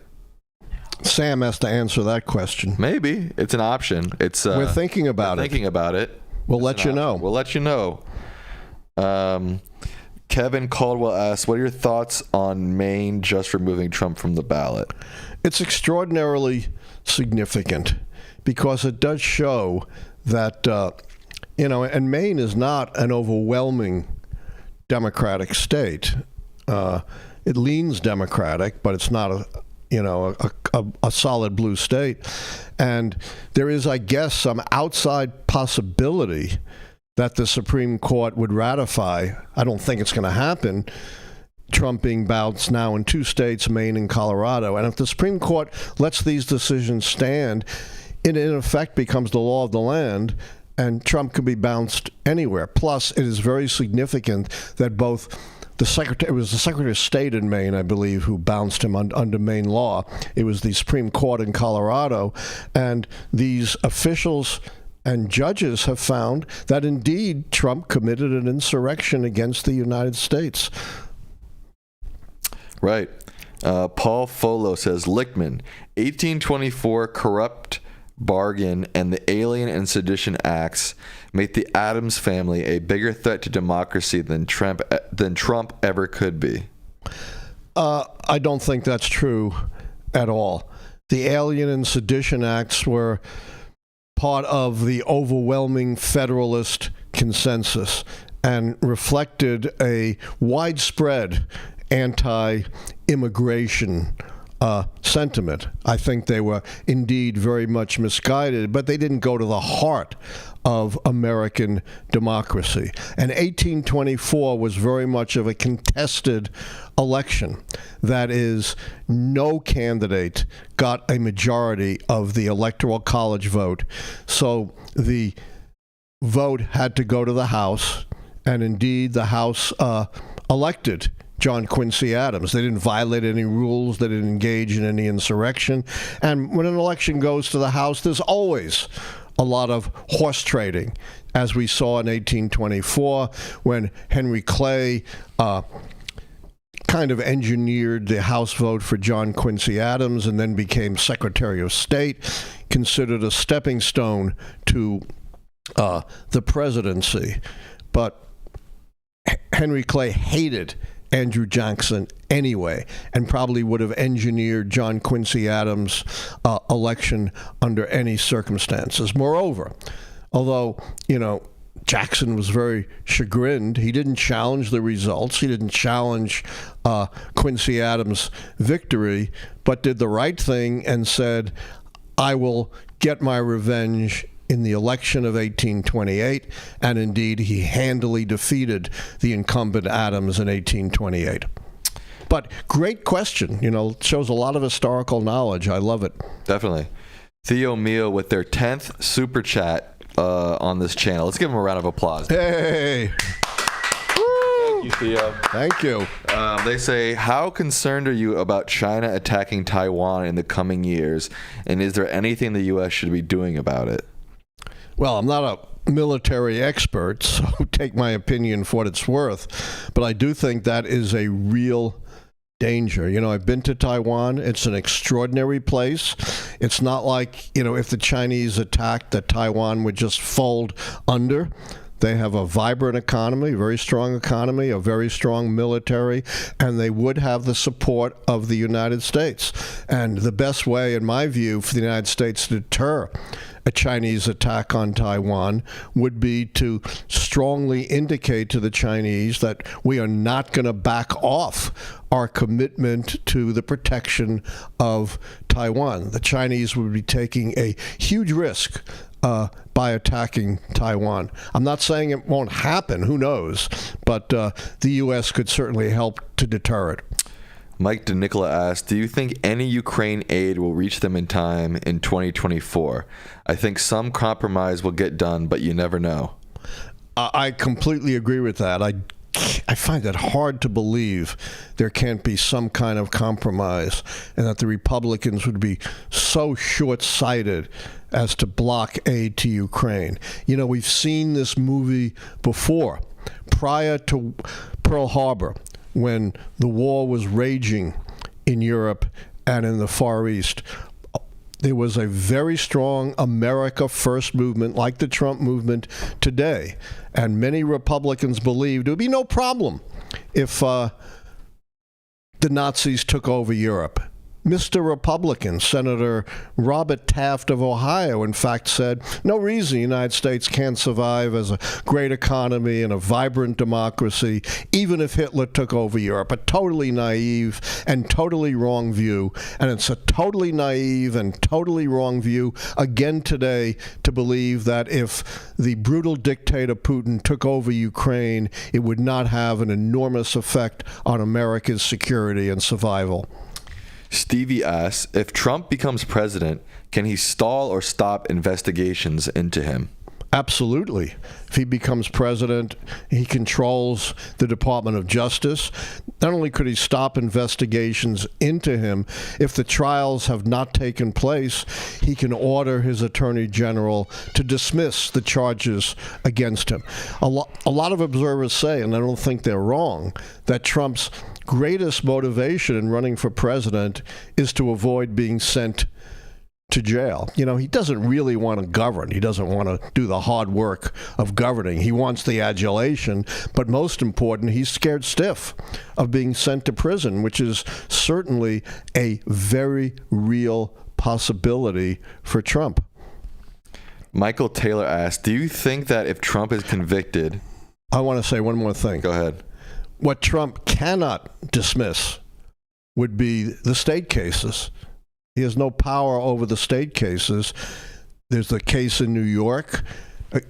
Sam has to answer that question. Maybe. It's an option. We're thinking about it. We'll let you know. We'll let you know. Kevin Caldwell asks, what are your thoughts on Maine just removing Trump from the ballot? It's extraordinarily significant because it does show that, and Maine is not an overwhelming Democratic state. it leans Democratic, but it's not a solid blue state. And there is, I guess, some outside possibility that the Supreme Court would ratify. I don't think it's going to happen. Trump being bounced now in 2 states, Maine and Colorado. And if the Supreme Court lets these decisions stand, it in effect becomes the law of the land, and Trump could be bounced anywhere. Plus, it is very significant that both the Secretary of State in Maine, I believe, who bounced him under Maine law. It was the Supreme Court in Colorado. And these officials and judges have found that indeed Trump committed an insurrection against the United States. Right. Paul Folo says, Lichtman, 1824 corrupt bargain and the Alien and Sedition Acts make the Adams family a bigger threat to democracy than Trump ever could be. I don't think that's true at all. The Alien and Sedition Acts were part of the overwhelming Federalist consensus and reflected a widespread anti-immigration sentiment. I think they were indeed very much misguided, but they didn't go to the heart of American democracy. And 1824 was very much of a contested election. That is, no candidate got a majority of the Electoral College vote. So the vote had to go to the House, and indeed the House elected John Quincy Adams. They didn't violate any rules. They didn't engage in any insurrection. And when an election goes to the House, there's always a lot of horse trading, as we saw in 1824 when Henry Clay kind of engineered the House vote for John Quincy Adams and then became Secretary of State, considered a stepping stone to the presidency. But Henry Clay hated Andrew Jackson anyway, and probably would have engineered John Quincy Adams' election under any circumstances. Moreover, although, Jackson was very chagrined, he didn't challenge the results. He didn't challenge Quincy Adams' victory, but did the right thing and said, I will get my revenge in the election of 1828, and indeed he handily defeated the incumbent Adams in 1828. But great question, shows a lot of historical knowledge. I love it. Definitely. Theo Mio with their 10th super chat on this channel. Let's give them a round of applause. Hey! Thank you, Theo. Thank you. They say, how concerned are you about China attacking Taiwan in the coming years, and is there anything the U.S. should be doing about it? Well, I'm not a military expert, so take my opinion for what it's worth. But I do think that is a real danger. I've been to Taiwan. It's an extraordinary place. It's not like, if the Chinese attacked, that Taiwan would just fold under. They have a vibrant economy, a very strong economy, a very strong military, and they would have the support of the United States. And the best way, in my view, for the United States to deter a Chinese attack on Taiwan would be to strongly indicate to the Chinese that we are not going to back off our commitment to the protection of Taiwan. The Chinese would be taking a huge risk by attacking Taiwan. I'm not saying it won't happen, who knows, but the U.S. could certainly help to deter it. Mike DeNicola asked, do you think any Ukraine aid will reach them in time in 2024? I think some compromise will get done, but you never know. I completely agree with that. I find it hard to believe there can't be some kind of compromise and that the Republicans would be so short-sighted as to block aid to Ukraine. We've seen this movie before. Prior to Pearl Harbor, when the war was raging in Europe and in the Far East, there was a very strong America First movement like the Trump movement today. And many Republicans believed it would be no problem if the Nazis took over Europe. Mr. Republican, Senator Robert Taft of Ohio, in fact, said no reason the United States can't survive as a great economy and a vibrant democracy, even if Hitler took over Europe. A totally naive and totally wrong view. And it's a totally naive and totally wrong view again today to believe that if the brutal dictator Putin took over Ukraine, it would not have an enormous effect on America's security and survival. Stevie asks, if Trump becomes president, can he stall or stop investigations into him? Absolutely. If he becomes president, he controls the Department of Justice. Not only could he stop investigations into him, if the trials have not taken place, he can order his attorney general to dismiss the charges against him. A lot of observers say, and I don't think they're wrong, that Trump's greatest motivation in running for president is to avoid being sent to jail. You know, he doesn't really want to govern. He doesn't want to do the hard work of governing. He wants the adulation, but most important, he's scared stiff of being sent to prison, which is certainly a very real possibility for Trump. Michael Taylor asked, do you think that if Trump is convicted... I want to say one more thing. Go ahead. What Trump cannot dismiss would be the state cases. He has no power over the state cases. There's the case in New York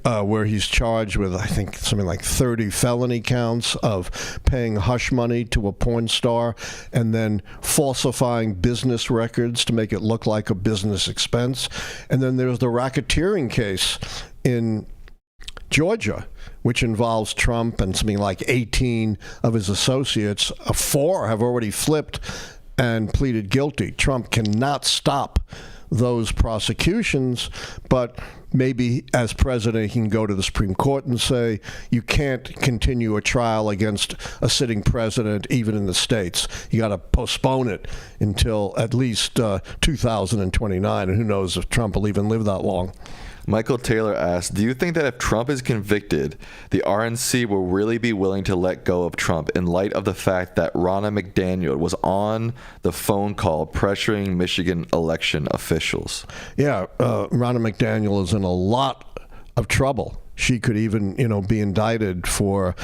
where he's charged with, I think, something like 30 felony counts of paying hush money to a porn star and then falsifying business records to make it look like a business expense. And then there's the racketeering case in Georgia, which involves Trump and something like 18 of his associates. 4 have already flipped and pleaded guilty. Trump cannot stop those prosecutions, but maybe as president he can go to the Supreme Court and say, you can't continue a trial against a sitting president even in the states. You got to postpone it until at least 2029, and who knows if Trump will even live that long. Michael Taylor asked, do you think that if Trump is convicted, the RNC will really be willing to let go of Trump in light of the fact that Ronna McDaniel was on the phone call pressuring Michigan election officials? Yeah, Ronna McDaniel is in a lot of trouble. She could even, be indicted for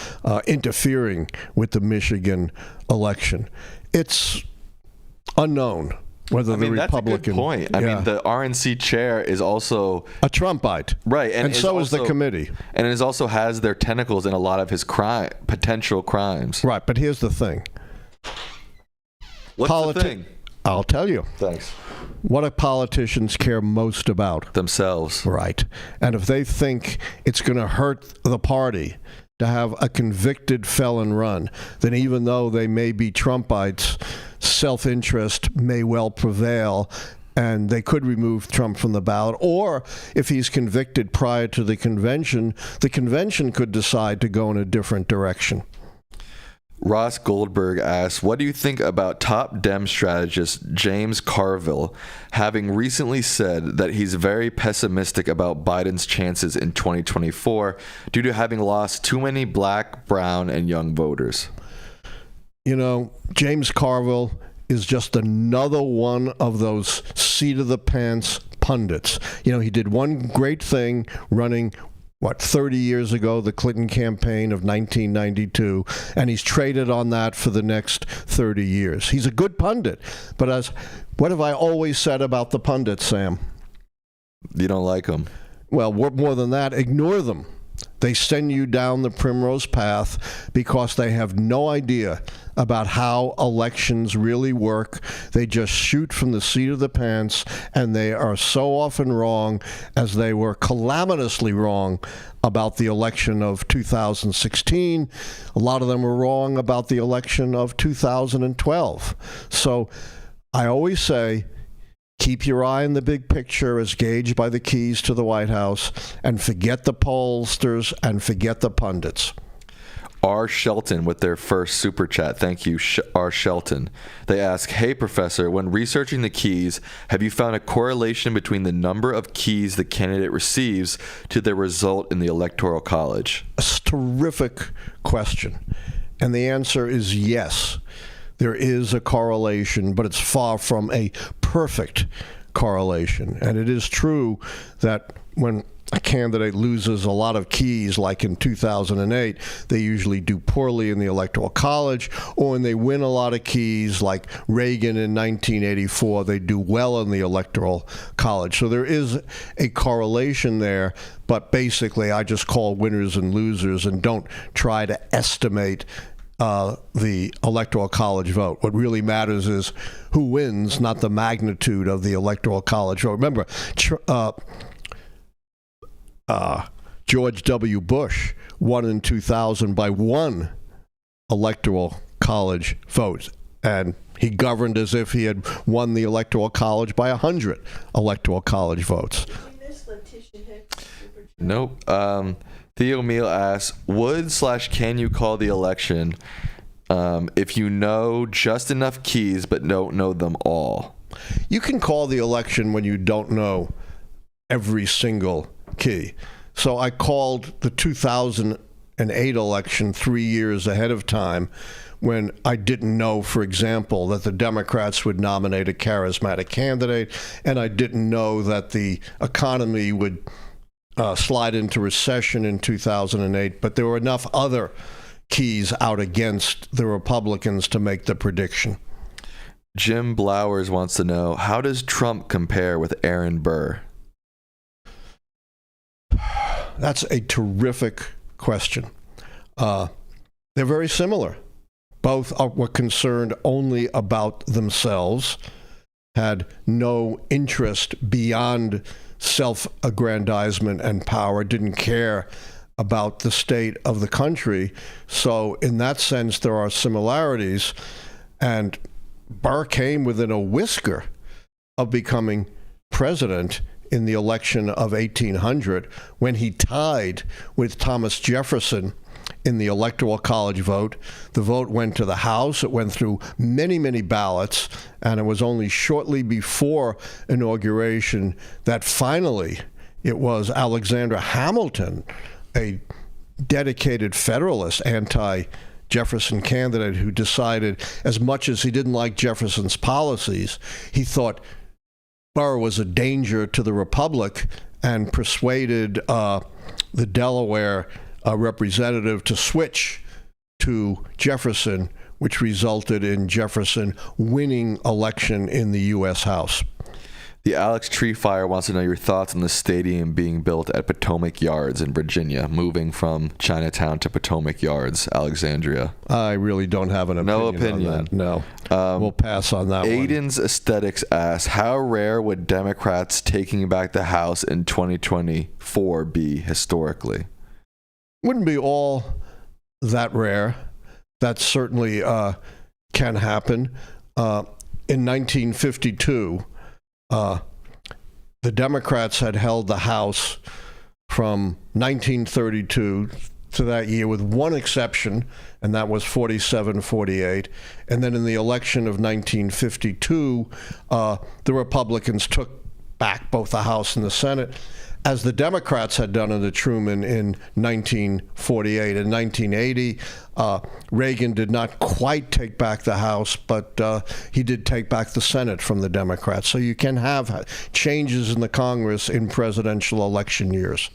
interfering with the Michigan election. It's unknown whether the Republican... That's a good point. I mean, the RNC chair is also... a Trumpite. Right. And so is the committee. And it also has their tentacles in a lot of his potential crimes. Right, but here's the thing. What's the thing? I'll tell you. Thanks. What do politicians care most about? Themselves. Right. And if they think it's going to hurt the party to have a convicted felon run, then even though they may be Trumpites, self-interest may well prevail, and they could remove Trump from the ballot. Or if he's convicted prior to the convention could decide to go in a different direction. Ross Goldberg asks, what do you think about top Dem strategist James Carville having recently said that he's very pessimistic about Biden's chances in 2024 due to having lost too many black, brown, and young voters? James Carville is just another one of those seat-of-the-pants pundits. He did one great thing running 30 years ago, the Clinton campaign of 1992, and he's traded on that for the next 30 years. He's a good pundit, but what have I always said about the pundits, Sam? You don't like them. Well, more than that, ignore them. They send you down the primrose path because they have no idea about how elections really work. They just shoot from the seat of the pants, and they are so often wrong, as they were calamitously wrong about the election of 2016. A lot of them were wrong about the election of 2012. So I always say, keep your eye on the big picture as gauged by the keys to the White House, and forget the pollsters and forget the pundits. R. Shelton with their first super chat. Thank you, R. Shelton. They ask, hey, Professor, when researching the keys, have you found a correlation between the number of keys the candidate receives to their result in the Electoral College? A terrific question. And the answer is yes. there is a correlation, but it's far from a perfect correlation. And it is true that when a candidate loses a lot of keys, like in 2008, they usually do poorly in the Electoral College, or when they win a lot of keys, like Reagan in 1984, they do well in the Electoral College. So there is a correlation there, but basically I just call winners and losers and don't try to estimate the Electoral College vote. What really matters is who wins, not the magnitude of the Electoral College vote. Remember, George W. Bush won in 2000 by 1 Electoral College vote, and he governed as if he had won the Electoral College by 100 Electoral College votes. Nope. Theo Meal asks, would/can you call the election if you know just enough keys but don't know them all? You can call the election when you don't know every single key. So I called the 2008 election 3 years ahead of time when I didn't know, for example, that the Democrats would nominate a charismatic candidate, and I didn't know that the economy would slide into recession in 2008, but there were enough other keys out against the Republicans to make the prediction. Jim Blowers wants to know, how does Trump compare with Aaron Burr? That's a terrific question. They're very similar. Both were concerned only about themselves, had no interest beyond self-aggrandizement and power, didn't care about the state of the country. So in that sense, there are similarities. And Burr came within a whisker of becoming president in the election of 1800 when he tied with Thomas Jefferson in the Electoral College vote. The vote went to the House. It went through many, many ballots, and it was only shortly before inauguration that finally it was Alexander Hamilton, a dedicated Federalist, anti-Jefferson candidate, who decided, as much as he didn't like Jefferson's policies, he thought Burr was a danger to the Republic, and persuaded the Delaware representative to switch to Jefferson, which resulted in Jefferson winning election in the U.S. House. The Alex Treefire wants to know your thoughts on the stadium being built at Potomac Yards in Virginia, moving from Chinatown to Potomac Yards, Alexandria. I really don't have an opinion. No opinion. On that. No. We'll pass on that one. Aiden's Aesthetics asks, how rare would Democrats taking back the House in 2024 be historically? Wouldn't be all that rare. That certainly can happen. In 1952, the Democrats had held the House from 1932 to that year, with one exception, and that was 47-48. And then in the election of 1952, the Republicans took back both the House and the Senate, as the Democrats had done under Truman in 1948. In 1980, Reagan did not quite take back the House, but he did take back the Senate from the Democrats. So you can have changes in the Congress in presidential election years.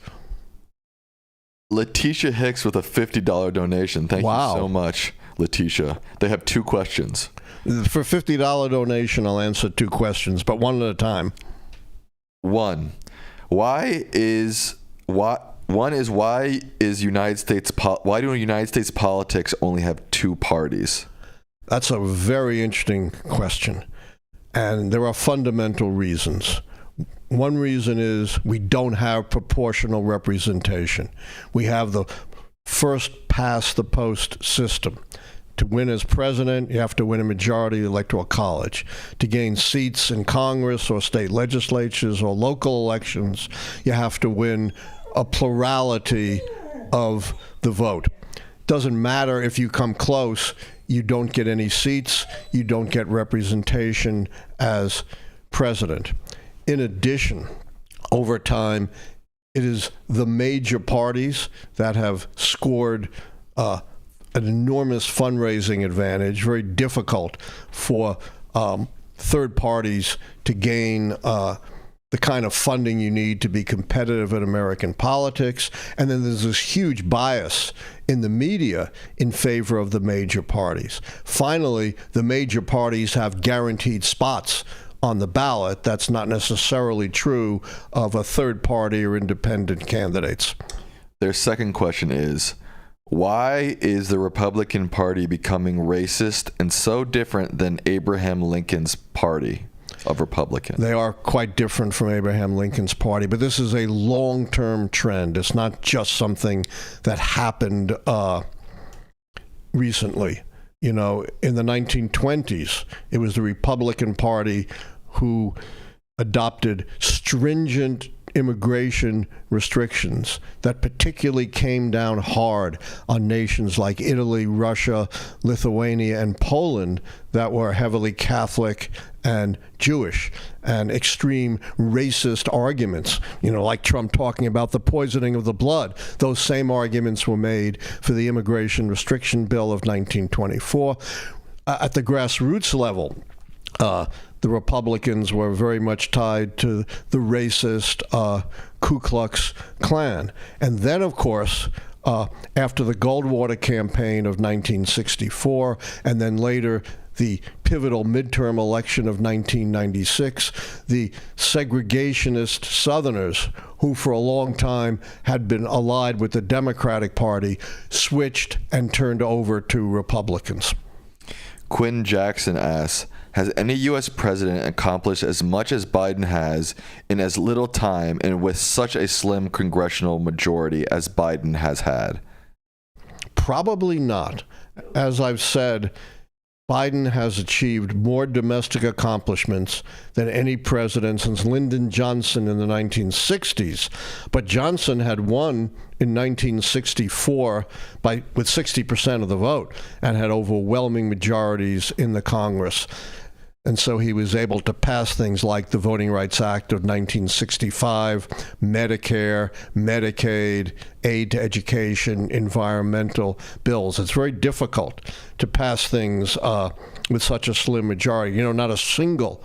Letitia Hicks with a $50 donation. Thank you so much, Letitia. They have 2 questions. For $50 donation, I'll answer 2 questions, but one at a time. One is why do United States politics only have 2 parties? That's a very interesting question, and there are fundamental reasons. One reason is we don't have proportional representation. We have the first past the post system. To win as president, you have to win a majority of the Electoral College. To gain seats in Congress or state legislatures or local elections, you have to win a plurality of the vote. Doesn't matter if you come close, you don't get any seats, you don't get representation as president. In addition, over time, it is the major parties that have scored a an enormous fundraising advantage, very difficult for third parties to gain the kind of funding you need to be competitive in American politics. And then there's this huge bias in the media in favor of the major parties. Finally, the major parties have guaranteed spots on the ballot. That's not necessarily true of a third party or independent candidates. Their second question is, why is the Republican Party becoming racist and so different than Abraham Lincoln's party of Republicans? They are quite different from Abraham Lincoln's party, but this is a long-term trend. It's not just something that happened recently. You know, in the 1920s, it was the Republican Party who adopted stringent immigration restrictions that particularly came down hard on nations like Italy, Russia, Lithuania, and Poland that were heavily Catholic and Jewish, and extreme racist arguments, you know, like Trump talking about the poisoning of the blood. Those same arguments were made for the Immigration Restriction Bill of 1924. At the grassroots level, the Republicans were very much tied to the racist Ku Klux Klan. And then, of course, after the Goldwater campaign of 1964, and then later the pivotal midterm election of 1996, the segregationist Southerners, who for a long time had been allied with the Democratic Party, switched and turned over to Republicans. Quinn Jackson asks, has any U.S. president accomplished as much as Biden has in as little time and with such a slim congressional majority as Biden has had? Probably not. As I've said, Biden has achieved more domestic accomplishments than any president since Lyndon Johnson in the 1960s. But Johnson had won in 1964 with 60% of the vote and had overwhelming majorities in the Congress. And so he was able to pass things like the Voting Rights Act of 1965, Medicare, Medicaid, aid to education, environmental bills. It's very difficult to pass things with such a slim majority. You know, not a single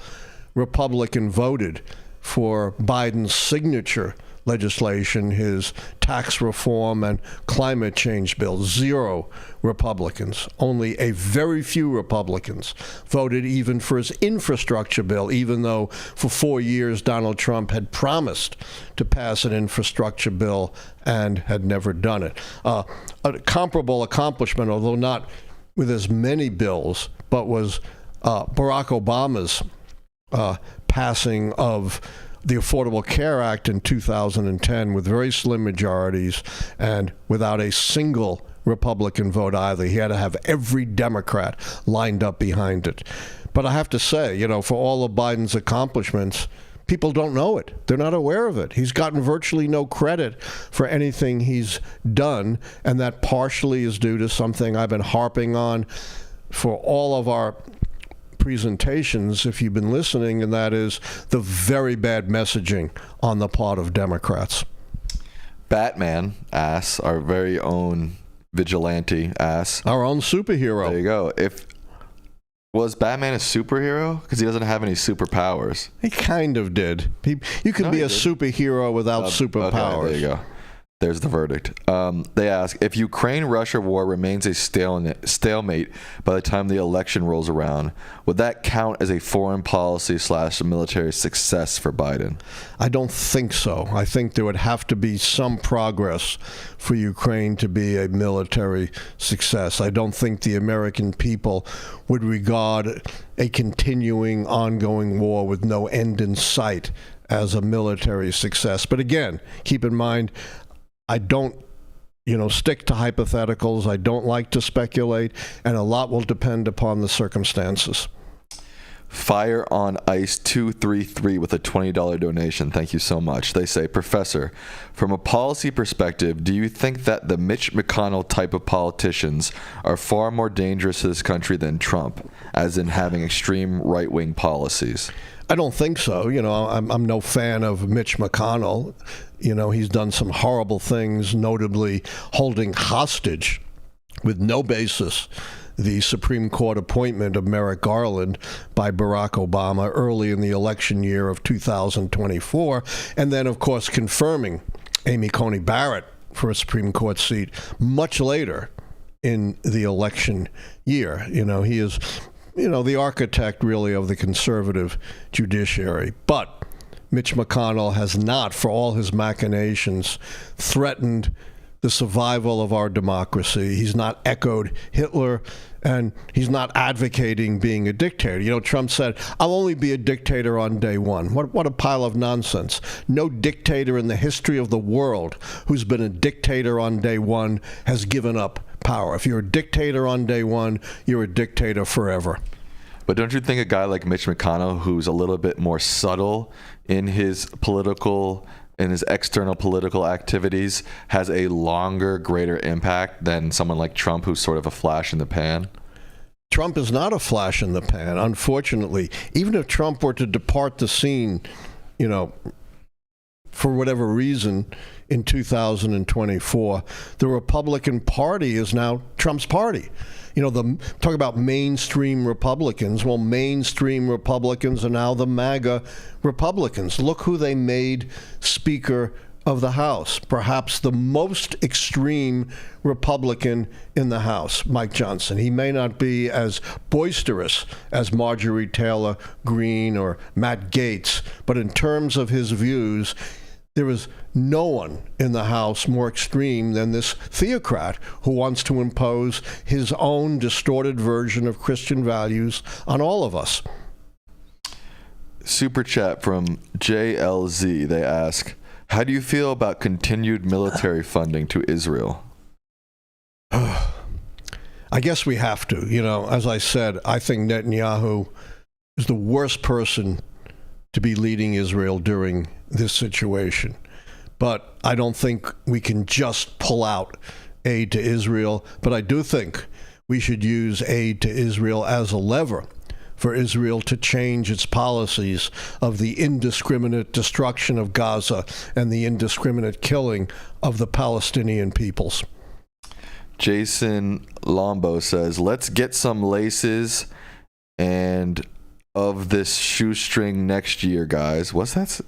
Republican voted for Biden's signature legislation, his tax reform and climate change bill. 0 Republicans. Only a very few Republicans voted even for his infrastructure bill, even though for 4 years Donald Trump had promised to pass an infrastructure bill and had never done it. A comparable accomplishment, although not with as many bills, but was Barack Obama's passing of the Affordable Care Act in 2010 with very slim majorities and without a single Republican vote either. He had to have every Democrat lined up behind it. But I have to say, you know, for all of Biden's accomplishments, people don't know it. They're not aware of it. He's gotten virtually no credit for anything he's done, and that partially is due to something I've been harping on for all of our presentations, if you've been listening, and that is the very bad messaging on the part of Democrats. Batman asks, our very own vigilante asks, our own superhero. There you go. Was Batman a superhero? Because he doesn't have any superpowers. He kind of did. You could be a superhero without superpowers. Okay, there you go. There's the verdict. They ask, if Ukraine-Russia war remains a stalemate by the time the election rolls around, would that count as a foreign policy / military success for Biden? I don't think so. I think there would have to be some progress for Ukraine to be a military success. I don't think the American people would regard a continuing, ongoing war with no end in sight as a military success. But again, keep in mind, I don't, stick to hypotheticals. I don't like to speculate, and a lot will depend upon the circumstances. Fire on Ice 233 with a $20 donation. Thank you so much. They say, Professor, from a policy perspective, do you think that the Mitch McConnell type of politicians are far more dangerous to this country than Trump, as in having extreme right-wing policies? I don't think so. I'm no fan of Mitch McConnell. He's done some horrible things, notably holding hostage with no basis the Supreme Court appointment of Merrick Garland by Barack Obama early in the election year of 2024, and then, of course, confirming Amy Coney Barrett for a Supreme Court seat much later in the election year. He is, the architect really of the conservative judiciary. But Mitch McConnell has not, for all his machinations, threatened the survival of our democracy. He's not echoed Hitler, and he's not advocating being a dictator. Trump said, I'll only be a dictator on day one. What a pile of nonsense. No dictator in the history of the world who's been a dictator on day one has given up power. If you're a dictator on day one, you're a dictator forever. But don't you think a guy like Mitch McConnell, who's a little bit more subtle in his external political activities, has a longer, greater impact than someone like Trump, who's sort of a flash in the pan? Trump is not a flash in the pan, unfortunately. Even if Trump were to depart the scene, for whatever reason, in 2024, the Republican Party is now Trump's party. Talk about mainstream Republicans. Well, mainstream Republicans are now the MAGA Republicans. Look who they made Speaker of the House. Perhaps the most extreme Republican in the House, Mike Johnson. He may not be as boisterous as Marjorie Taylor Greene or Matt Gaetz, but in terms of his views, there is no one in the House more extreme than this theocrat who wants to impose his own distorted version of Christian values on all of us. Super chat from JLZ. They ask, how do you feel about continued military funding to Israel? I guess we have to. As I said, I think Netanyahu is the worst person to be leading Israel during this situation. But I don't think we can just pull out aid to Israel. But I do think we should use aid to Israel as a lever for Israel to change its policies of the indiscriminate destruction of Gaza and the indiscriminate killing of the Palestinian peoples. Jason Lombo says, let's get some laces and of this shoestring next year, guys. What's that?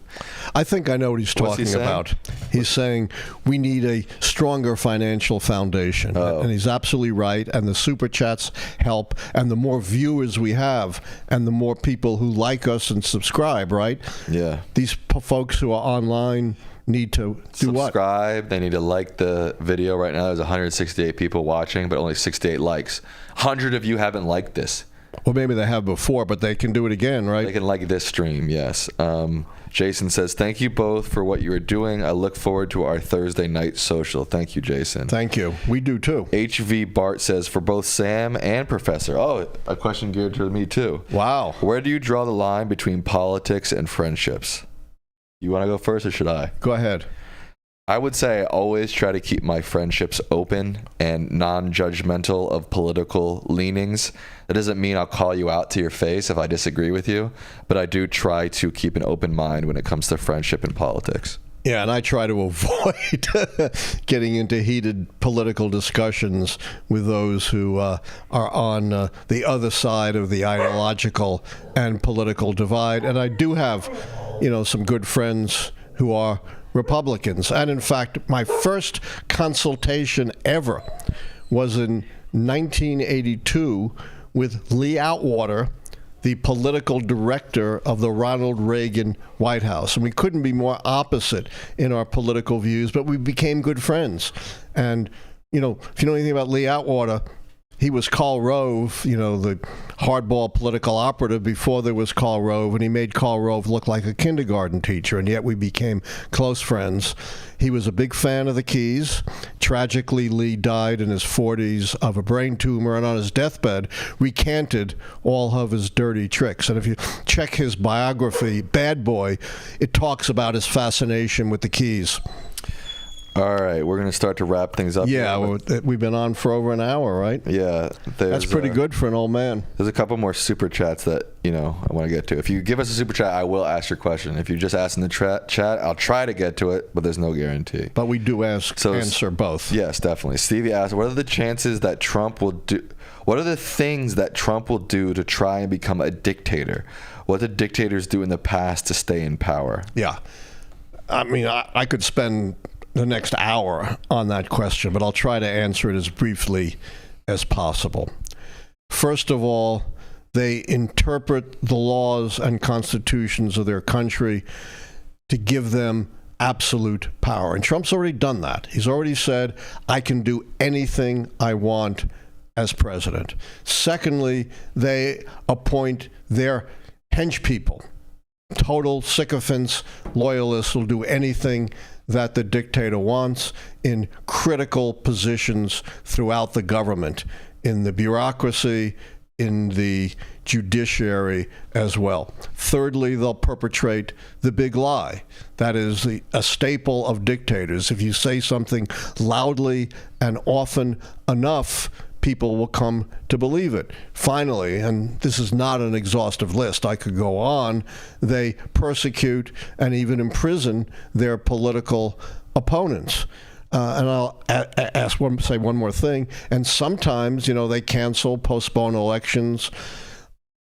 I think I know what he's talking about. He's saying we need a stronger financial foundation. Oh. And he's absolutely right. And the super chats help. And the more viewers we have and the more people who like us and subscribe, right? Yeah. These folks who are online need to do what? Subscribe. They need to like the video. Right now there's 168 people watching, but only 68 likes. 100 of you haven't liked this. Well, maybe they have before, but they can do it again, right? They can like this stream, yes. Jason says, thank you both for what you are doing. I look forward to our Thursday night social. Thank you, Jason. Thank you. We do, too. HV Bart says, for both Sam and Professor. Oh, a question geared to me, too. Wow. Where do you draw the line between politics and friendships? You want to go first, or should I? Go ahead. I would say I always try to keep my friendships open and non-judgmental of political leanings. That doesn't mean I'll call you out to your face if I disagree with you, but I do try to keep an open mind when it comes to friendship and politics. Yeah, and I try to avoid getting into heated political discussions with those who are on the other side of the ideological and political divide. And I do have, some good friends who are Republicans. And in fact, my first consultation ever was in 1982 with Lee Atwater, the political director of the Ronald Reagan White House. And we couldn't be more opposite in our political views, but we became good friends. And, if you know anything about Lee Atwater, he was Karl Rove, the hardball political operative before there was Karl Rove, and he made Karl Rove look like a kindergarten teacher, and yet we became close friends. He was a big fan of the Keys. Tragically, Lee died in his 40s of a brain tumor, and on his deathbed recanted all of his dirty tricks. And if you check his biography, Bad Boy, it talks about his fascination with the Keys. All right, we're going to start to wrap things up. Yeah, we've been on for over an hour, right? Yeah. That's pretty good for an old man. There's a couple more super chats that, I want to get to. If you give us a super chat, I will ask your question. If you just ask in the chat, I'll try to get to it, but there's no guarantee. But we do answer both. Yes, definitely. Stevie asked, what are the chances that Trump will do? What are the things that Trump will do to try and become a dictator? What did dictators do in the past to stay in power? Yeah. I mean, I could spend the next hour on that question, but I'll try to answer it as briefly as possible. First of all, they interpret the laws and constitutions of their country to give them absolute power. And Trump's already done that. He's already said, I can do anything I want as president. Secondly, they appoint their hench people, total sycophants, loyalists who'll do anything that the dictator wants in critical positions throughout the government, in the bureaucracy, in the judiciary as well. Thirdly, they'll perpetrate the big lie. That is a staple of dictators. If you say something loudly and often enough, people will come to believe it. Finally, and this is not an exhaustive list, I could go on, they persecute and even imprison their political opponents. And I'll say one more thing. And sometimes, they cancel, postpone elections,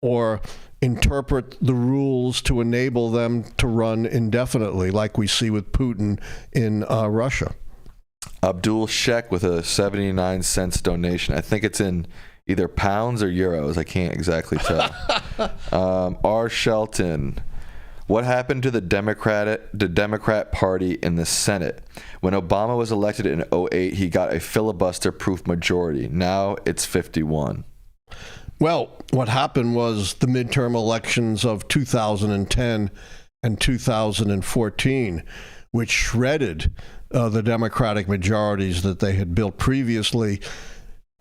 or interpret the rules to enable them to run indefinitely, like we see with Putin in Russia. Abdul Sheikh with a 79 cents donation. I think it's in either pounds or euros. I can't exactly tell. R. Shelton. What happened to the Democrat Party in the Senate? When Obama was elected in 2008, he got a filibuster-proof majority. Now it's 51. Well, what happened was the midterm elections of 2010 and 2014, which shredded the Democratic majorities that they had built previously,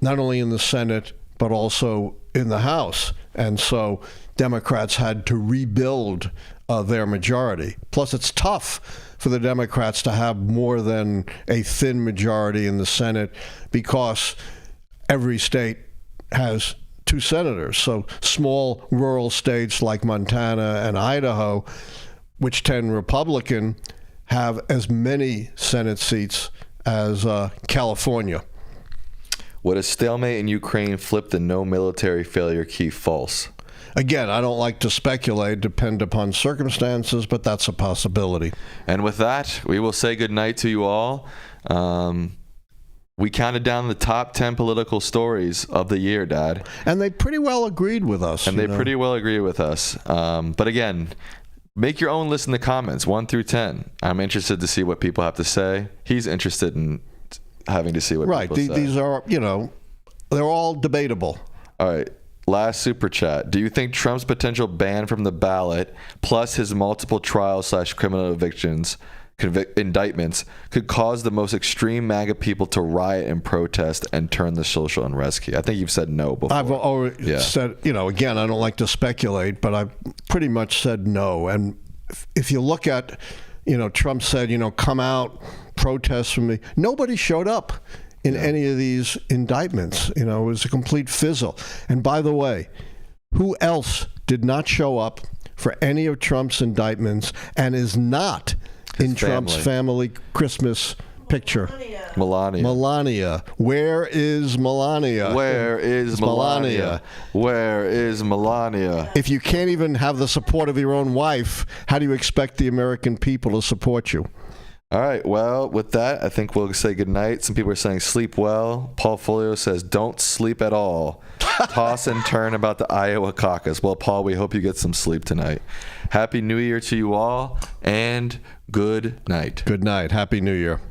not only in the Senate, but also in the House. And so Democrats had to rebuild their majority. Plus, it's tough for the Democrats to have more than a thin majority in the Senate because every state has 2 senators. So small rural states like Montana and Idaho, which tend Republican, have as many Senate seats as California. Would a stalemate in Ukraine flip the no military failure key false? Again, I don't like to speculate, depend upon circumstances, but that's a possibility. And with that, we will say goodnight to you all. We counted down the top 10 political stories of the year, Dad. And they pretty well agreed with us. Pretty well agree with us. But again, make your own list in the comments, 1 through 10. I'm interested to see what people have to say. He's interested in having to see what people say. Right. These are, they're all debatable. All right. Last super chat. Do you think Trump's potential ban from the ballot, plus his multiple trial/criminal indictments, could cause the most extreme MAGA people to riot and protest and turn the social unrest key? I think you've said no before. I've already said, again, I don't like to speculate, but I've pretty much said no. And if you look at, Trump said, come out, protest from me. Nobody showed up in any of these indictments. It was a complete fizzle. And by the way, who else did not show up for any of Trump's indictments and is not in Trump's family Christmas picture? Melania. Where is Melania? Where is Melania? Where is Melania? If you can't even have the support of your own wife, how do you expect the American people to support you? All right. Well, with that, I think we'll say goodnight. Some people are saying sleep well. Paul Folio says don't sleep at all. Toss and turn about the Iowa caucus. Well, Paul, we hope you get some sleep tonight. Happy New Year to you all, and good night. Good night. Happy New Year.